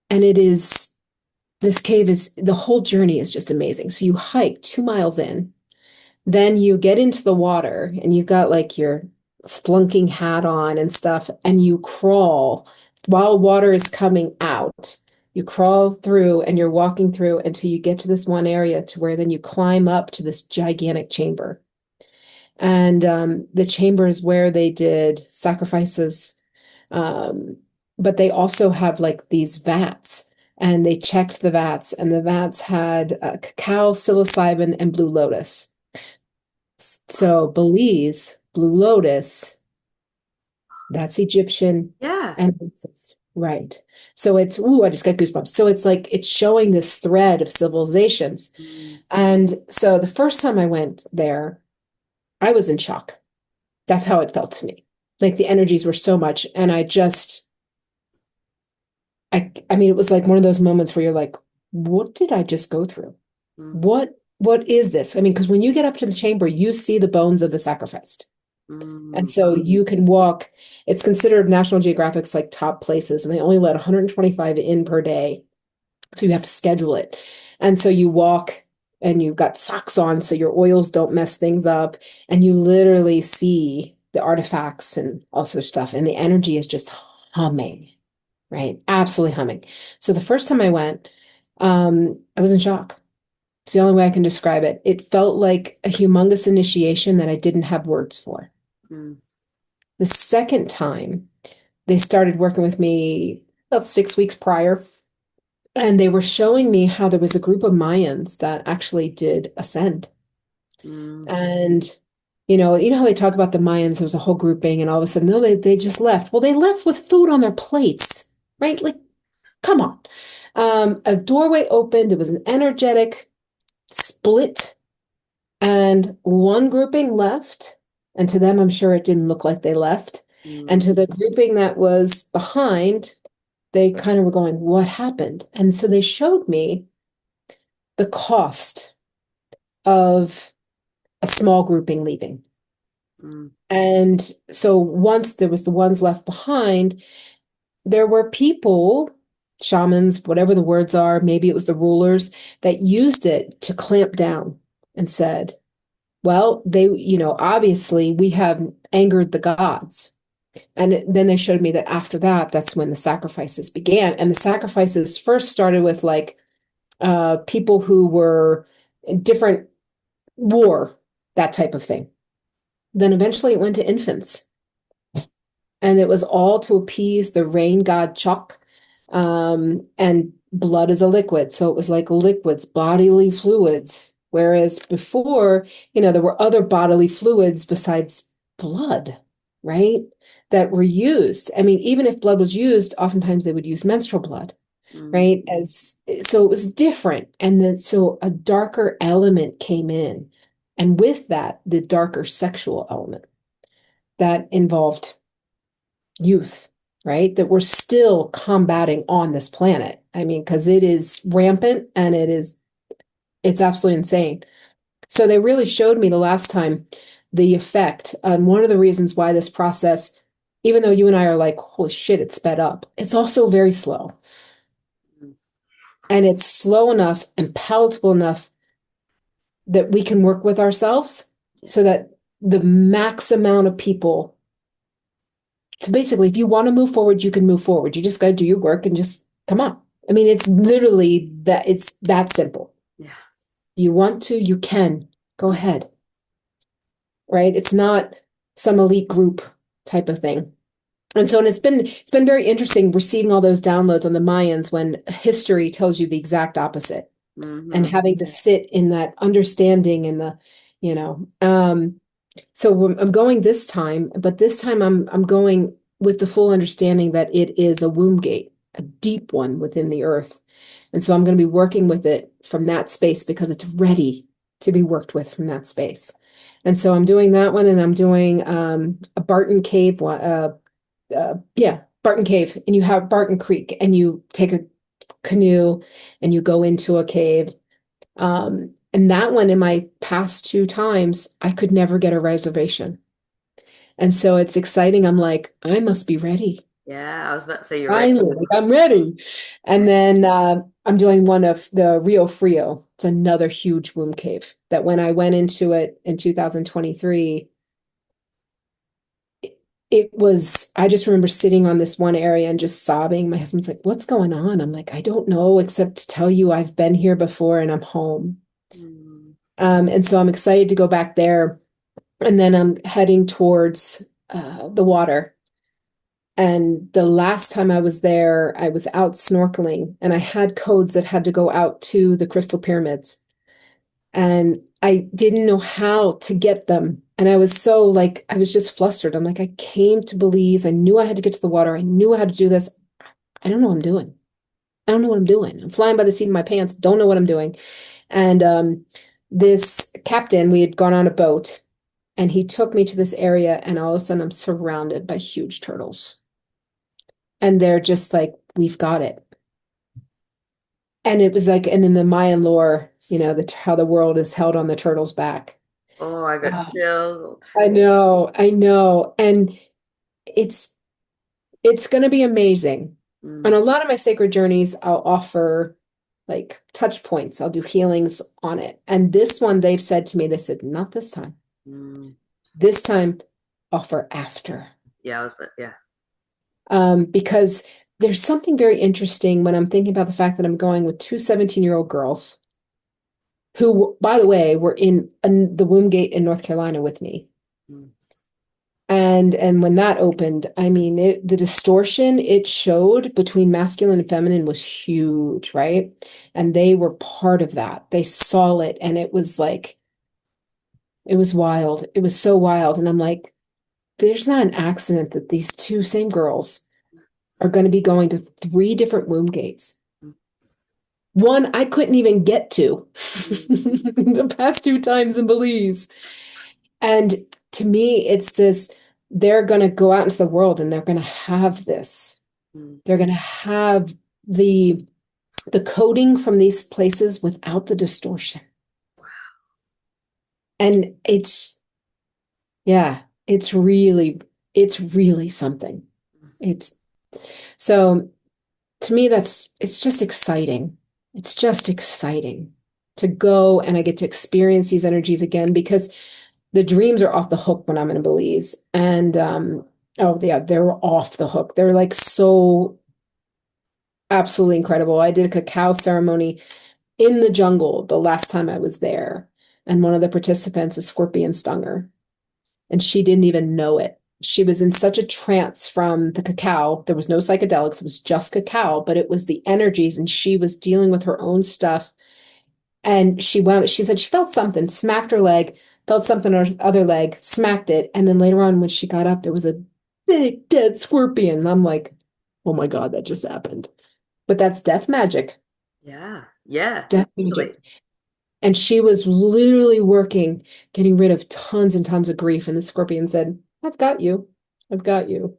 and this cave is, the whole journey is just amazing. So you hike 2 miles in. Then you get into the water and you've got like your splunking hat on and stuff, and you crawl while water is coming out. You crawl through and you're walking through until you get to this one area to where then you climb up to this gigantic chamber. And the chamber is where they did sacrifices. Um, but they also have like these vats. And they checked the vats, and the vats had cacao, psilocybin, and blue lotus. So Belize, Blue Lotus, that's Egyptian Yeah. and Isis. Right. So it's, ooh, I just got goosebumps. So it's like it's showing this thread of civilizations. Mm, And so the first time I went there, I was in shock. That's how it felt to me. Like the energies were so much. And I mean, it was like one of those moments where you're like, what did I just go through? mm, What is this? I mean, because when you get up to the chamber, you see the bones of the sacrificed. And mm, so you can walk, it's considered National Geographic's like top places, and they only let 125 in per day. So you have to schedule it. And so you walk and you've got socks on so your oils don't mess things up. And you literally see the artifacts and all sorts of stuff. And the energy is just humming, right? Absolutely humming. So the first time I went, I was in shock. It's the only way I can describe it. It felt like a humongous initiation that I didn't have words for. mm, The second time, they started working with me about 6 weeks prior, and they were showing me how there was a group of Mayans that actually did ascend. mm, And You know how they talk about the Mayans, there was a whole grouping, and all of a sudden, no, they just left. Well, they left with food on their plates, right? Like, come on. A doorway opened, it was an energetic split, and one grouping left. And to them, I'm sure it didn't look like they left. And Mm, to the grouping that was behind, they kind of were going, what happened? And so they showed me the cost of a small grouping leaving. mm, And so once there was the ones left behind, there were people, shamans, whatever the words are, maybe it was the rulers, that used it to clamp down and said, well, obviously we have angered the gods. And then they showed me that after that, that's when the sacrifices began. And the sacrifices first started with like people who were in different war, that type of thing. Then eventually it went to infants. And it was all to appease the rain god Chok. And blood is a liquid, so it was like liquids, bodily fluids. Whereas before, there were other bodily fluids besides blood, right? That were used. I mean, even if blood was used, oftentimes they would use menstrual blood, mm, right? As so it was different. And then so a darker element came in. And with that, the darker sexual element that involved youth, right? That we're still combating on this planet. I mean, because it is rampant and it's absolutely insane. So they really showed me the last time the effect. And one of the reasons why this process, even though you and I are like, holy shit, it's sped up, it's also very slow. mm. And it's slow enough and palatable enough that we can work with ourselves Yeah, so that the max amount of people. So basically, if you want to move forward, you can move forward. You just got to do your work and just come on. I mean, it's literally that it's that simple. yeah. You want to, you can. Go Mm, ahead, right? It's not some elite group type of thing. And it's been very interesting receiving all those downloads on the Mayans when history tells you the exact opposite and mhm. having to sit in that understanding and you know, um, so I'm going this time, but this time I'm going with the full understanding that it is a womb gate, a deep one within the earth. And so I'm going to be working with it from that space because it's ready to be worked with from that space. And so I'm doing that one and I'm doing a Barton Cave one, yeah, Barton Cave, and you have Barton Creek and you take a canoe and you go into a cave. And that one in my past two times, I could never get a reservation. And so it's exciting. I'm like, I must be ready. Yeah, I was about to say you're ready. Finally, like, I'm ready. And then I'm doing one of the Rio Frio. It's another huge womb cave that when I went into it in 2023, it was, I just remember sitting on this one area and just sobbing. My husband's like, what's going on? I'm like, I don't know, except to tell you I've been here before and I'm home. Mm, And so I'm excited to go back there. And then I'm heading towards the water. And the last time I was there, I was out snorkeling and I had codes that had to go out to the crystal pyramids. And I didn't know how to get them. And I was so like, I was just flustered. I'm like, I came to Belize. I knew I had to get to the water. I knew how to do this. I don't know what I'm doing. I don't know what I'm doing. I'm flying by the seat of my pants. Don't know what I'm doing. And this captain, we had gone on a boat and he took me to this area. And all of a sudden, I'm surrounded by huge turtles. And they're just like, we've got it. And it was like, and in the Mayan lore, how the world is held on the turtle's back. oh, I got Uh, chills. I know, I know. And it's it's going to be amazing. On Mm, a lot of my sacred journeys, I'll offer like touch points. I'll do healings on it. And this one, they've said to me, they said, not this time. mm. This time, offer after. Yeah, I was, but yeah. Because there's something very interesting when I'm thinking about the fact that I'm going with two 17-year-old girls who, by the way, were in the womb gate in North Carolina with me. Mm, And when that opened, I mean, the distortion it showed between masculine and feminine was huge, right? And they were part of that. They saw it, and it was like, It was wild. It was so wild. And I'm like, there's not an accident that these two same girls are going to be going to three different womb gates. One I couldn't even get to Mm, the past two times in Belize. And to me, it's this, they're going to go out into the world and they're going to have this. mm, They're going to have the the coding from these places without the distortion. And yeah, it's really something. It's so to me, it's just exciting. It's just exciting to go and I get to experience these energies again because the dreams are off the hook when I'm in Belize. And oh yeah, they're off the hook. They're like so absolutely incredible. I did a cacao ceremony in the jungle the last time I was there. And one of the participants, a scorpion stung her, and she didn't even know it. She was in such a trance from the cacao. There was no psychedelics, it was just cacao, but it was the energies, and she was dealing with her own stuff. And she said she felt something, smacked her leg, felt something on her other leg, smacked it. And then later on, when she got up, there was a big dead scorpion. And I'm like, oh my God, that just happened. But that's death magic. yeah, yeah, Death totally. magic. And she was literally working, getting rid of tons and tons of grief. And the scorpion said, I've got you. I've got you.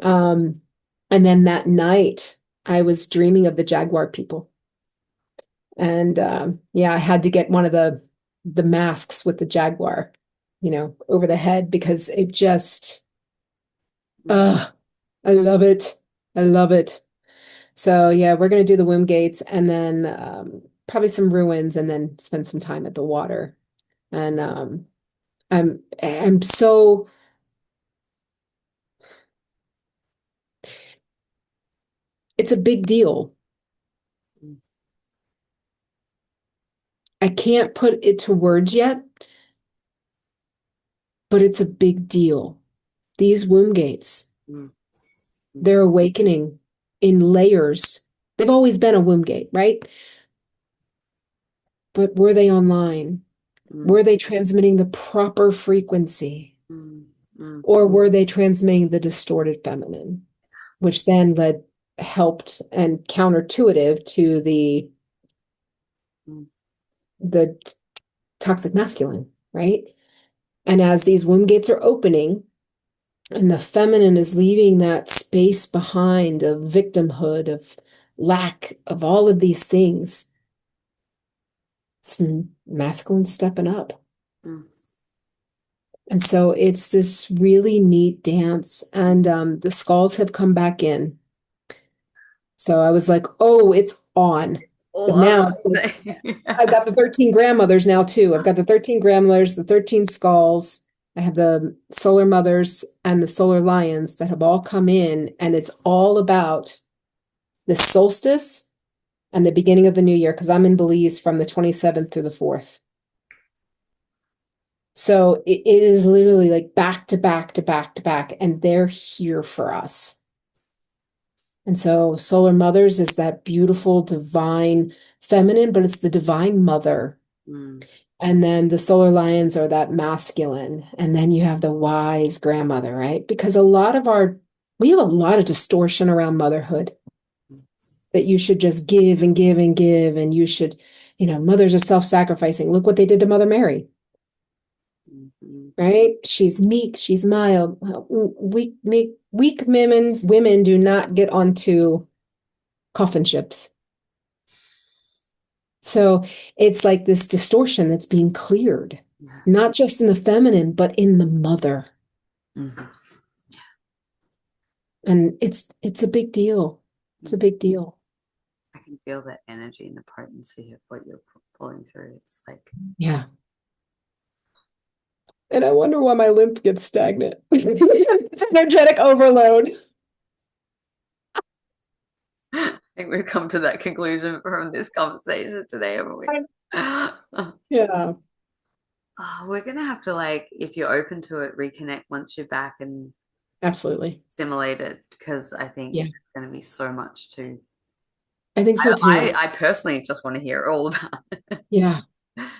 Um, and then that night, I was dreaming of the jaguar people. And yeah, I had to get one of the masks with the jaguar, over the head because it just, Mm, uh, I love it. I love it. So yeah, we're gonna do the womb gates and then probably some ruins and then spend some time at the water. And I'm so it's a big deal. mm, I can't put it to words yet, but it's a big deal. These womb gates, mm, mm, they're awakening in layers. They've always been a womb gate, right? But were they online? mm, Were they transmitting the proper frequency? mm, mm, Or were they transmitting the distorted feminine, which then helped and counterintuitive to mm, the toxic masculine, right? And as these womb gates are opening and the feminine is leaving that space behind of victimhood, of lack, of all of these things, some masculine stepping up. mm, And so it's this really neat dance. And the skulls have come back in. So I was like, oh, it's on. But all now other it's like, thing. I've got the 13 grandmothers now too. I've got the 13 grandmothers, the 13 skulls. I have the solar mothers and the solar lions that have all come in, and it's all about the solstice and the beginning of the new year because I'm in Belize from the 27th through the 4th. So it is literally like back to back to back to back, and they're here for us. And so solar mothers is that beautiful divine feminine, but it's the divine mother. Mm, And then the solar lions are that masculine. And then you have the wise grandmother, right? Because we have a lot of distortion around motherhood mm, that you should just give and give and give. And you should, mothers are self-sacrificing. Look what they did to Mother Mary, mm, mm, right? She's meek, she's mild. Well, weak women do not get onto coffin ships. So it's like this distortion that's being cleared, yeah, not just in the feminine, but in the mother. mhm, And it's a big deal. It's a mm. big deal. I can feel the energy and the potency of what you're pulling through. It's like Yeah. And I wonder why my lymph gets stagnant. It's energetic overload. I think we've come to that conclusion from this conversation today, haven't we? Yeah, Oh, we're gonna have to like, if you're open to it, reconnect once you're back and absolutely. assimilate it because I think Yeah, it's gonna be so much to. I think so I too. I, I personally just want to hear all about it. Yeah.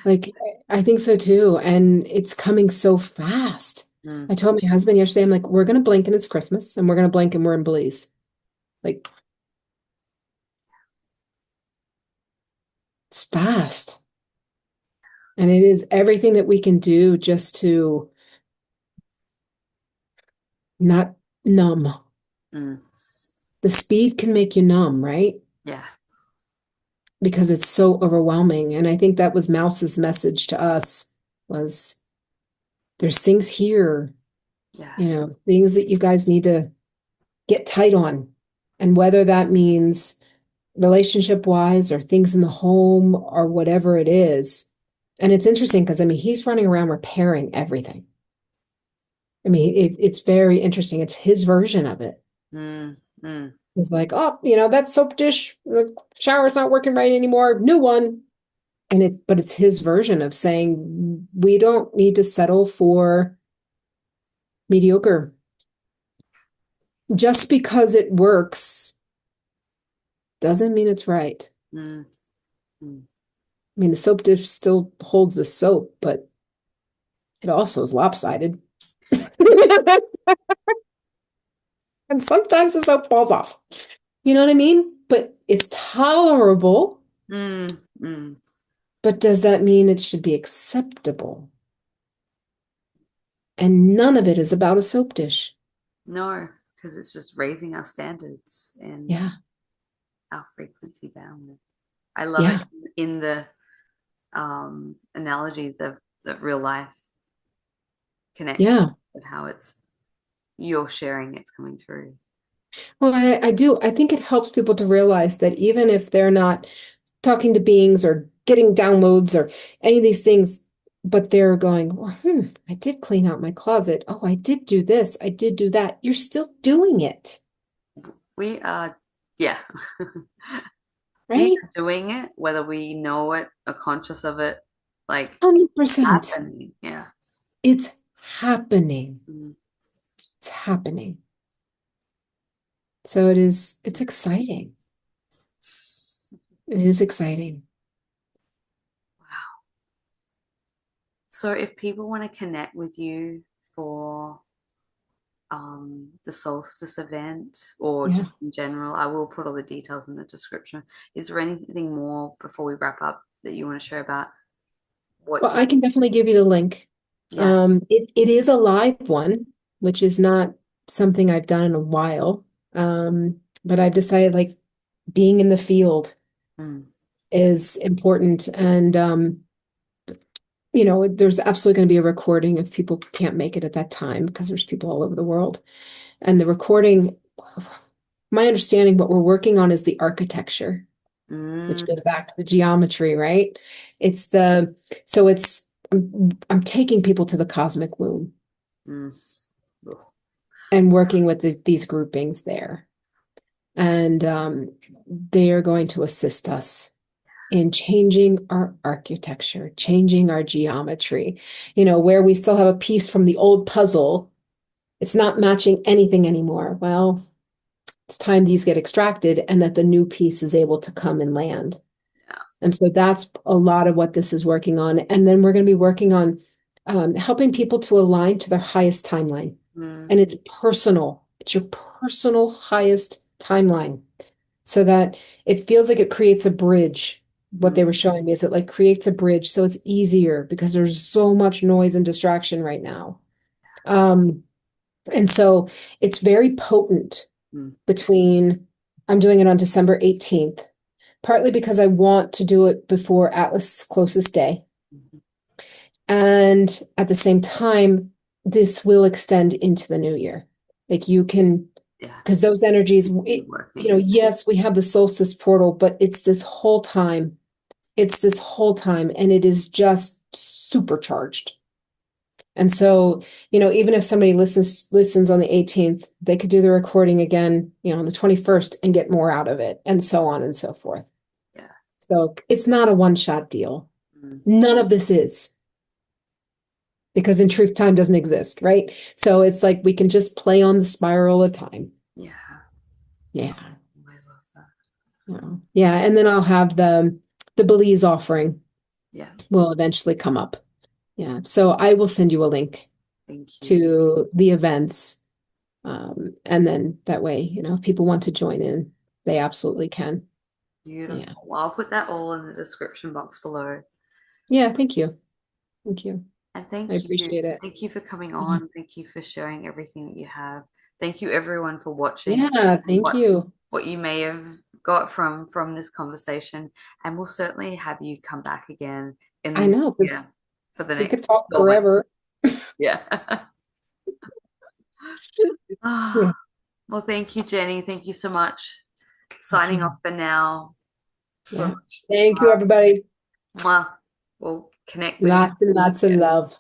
Like I think so too. And it's coming so fast. Mm, I told my husband yesterday, I'm like, we're gonna blink and it's Christmas, and we're gonna blink and we're in Belize. Like, it's fast. And it is everything that we can do just to not numb. mm, The speed can make you numb, right? yeah, Because it's so overwhelming. And I think that was Mouse's message to us was there's things here, yeah. things that you guys need to get tight on. And whether that means relationship wise or things in the home or whatever it is. And it's interesting because I mean, he's running around repairing everything. I mean, it's very interesting. It's his version of it. Mm, mm, It's like, oh, that soap dish, the shower's not working right anymore. New one. But it's his version of saying we don't need to settle for mediocre. Just because it works doesn't mean it's right. mm, mm. I mean, the soap dish still holds the soap, but it also is lopsided. And sometimes the soap falls off. You know what I mean? But it's tolerable. Mm, mm. But does that mean it should be acceptable? And none of it is about a soap dish. No, because it's just raising our standards and Yeah. our frequency bound. I love it Yeah. in the analogies of the real life connection Yeah. of how it's you're sharing it's coming through. Well, I do. I think it helps people to realize that even if they're not talking to beings or getting downloads or any of these things, but they're going, well, I did clean out my closet. Oh, I did do this. I did do that. You're still doing it, We are, yeah, we right? are doing it, whether we know it or conscious of it, like it's 100%. happening. Yeah. It's happening. Mm. It's happening. So it's exciting. It is exciting. Wow. So if people want to connect with you for the solstice event or Yeah. just in general, I will put all the details in the description. Is there anything more before we wrap up that you want to share about what Well, you, I can definitely give you the link. yeah. It is a live one, which is not something I've done in a while. But I've decided like being in the field Mm, is important. And there's absolutely going to be a recording if people can't make it at that time because there's people all over the world. And the recording, my understanding, what we're working on is the architecture, which mm, goes back to the geometry, right? It's the so it's I'm taking people to the cosmic womb mm. Ugh. and working with these groupings there. And they are going to assist us in changing our architecture, changing our geometry. Where we still have a piece from the old puzzle, it's not matching anything anymore. Well, it's time these get extracted and that the new piece is able to come and land. Yeah. And so that's a lot of what this is working on. And then we're going to be working on helping people to align to their highest timeline. Mm, And it's personal. It's your personal highest timeline so that it feels like it creates a bridge. What mm, they were showing me is it like creates a bridge so it's easier because there's so much noise and distraction right now. Um, and so it's very potent mm, between, I'm doing it on December 18th, partly because I want to do it before Atlas' closest day. mhm. And at the same time, this will extend into the new year. Like you can, Yeah. because those energies, Be working. yes, we have the solstice portal, but it's this whole time. It's this whole time, and it is just supercharged. And so, even if somebody listens on the 18th, they could do the recording again, on the 21st and get more out of it, and so on and so forth. Yeah. So it's not a one-shot deal. Mm, None of this is, because in truth, time doesn't exist, right? So it's like we can just play on the spiral of time. yeah. Yeah. I love that. Yeah. Yeah. And then I'll have the Belize offering. Yeah. will eventually come up. Yeah. So I will send you a link Thank you. to the events. And then that way, if people want to join in, they absolutely can. Yeah. Beautiful. Well, I'll put that all in the description box below. Yeah. Thank you. Thank you. And I thank you. appreciate it. Thank you for coming Yeah. on. Thank you for sharing everything that you have. Thank you everyone for watching Yeah. and Thank you. what you may have got from this conversation. And we'll certainly have you come back again in the I new know, because year for the we could next talk installment. forever. Yeah. Yeah. Ah, well, thank you, Jenny. Thank you so much. Thank Signing off you. for now. So Yeah. much Thank you, everybody. love. We'll connect with you Lots and in the new lots of year. love.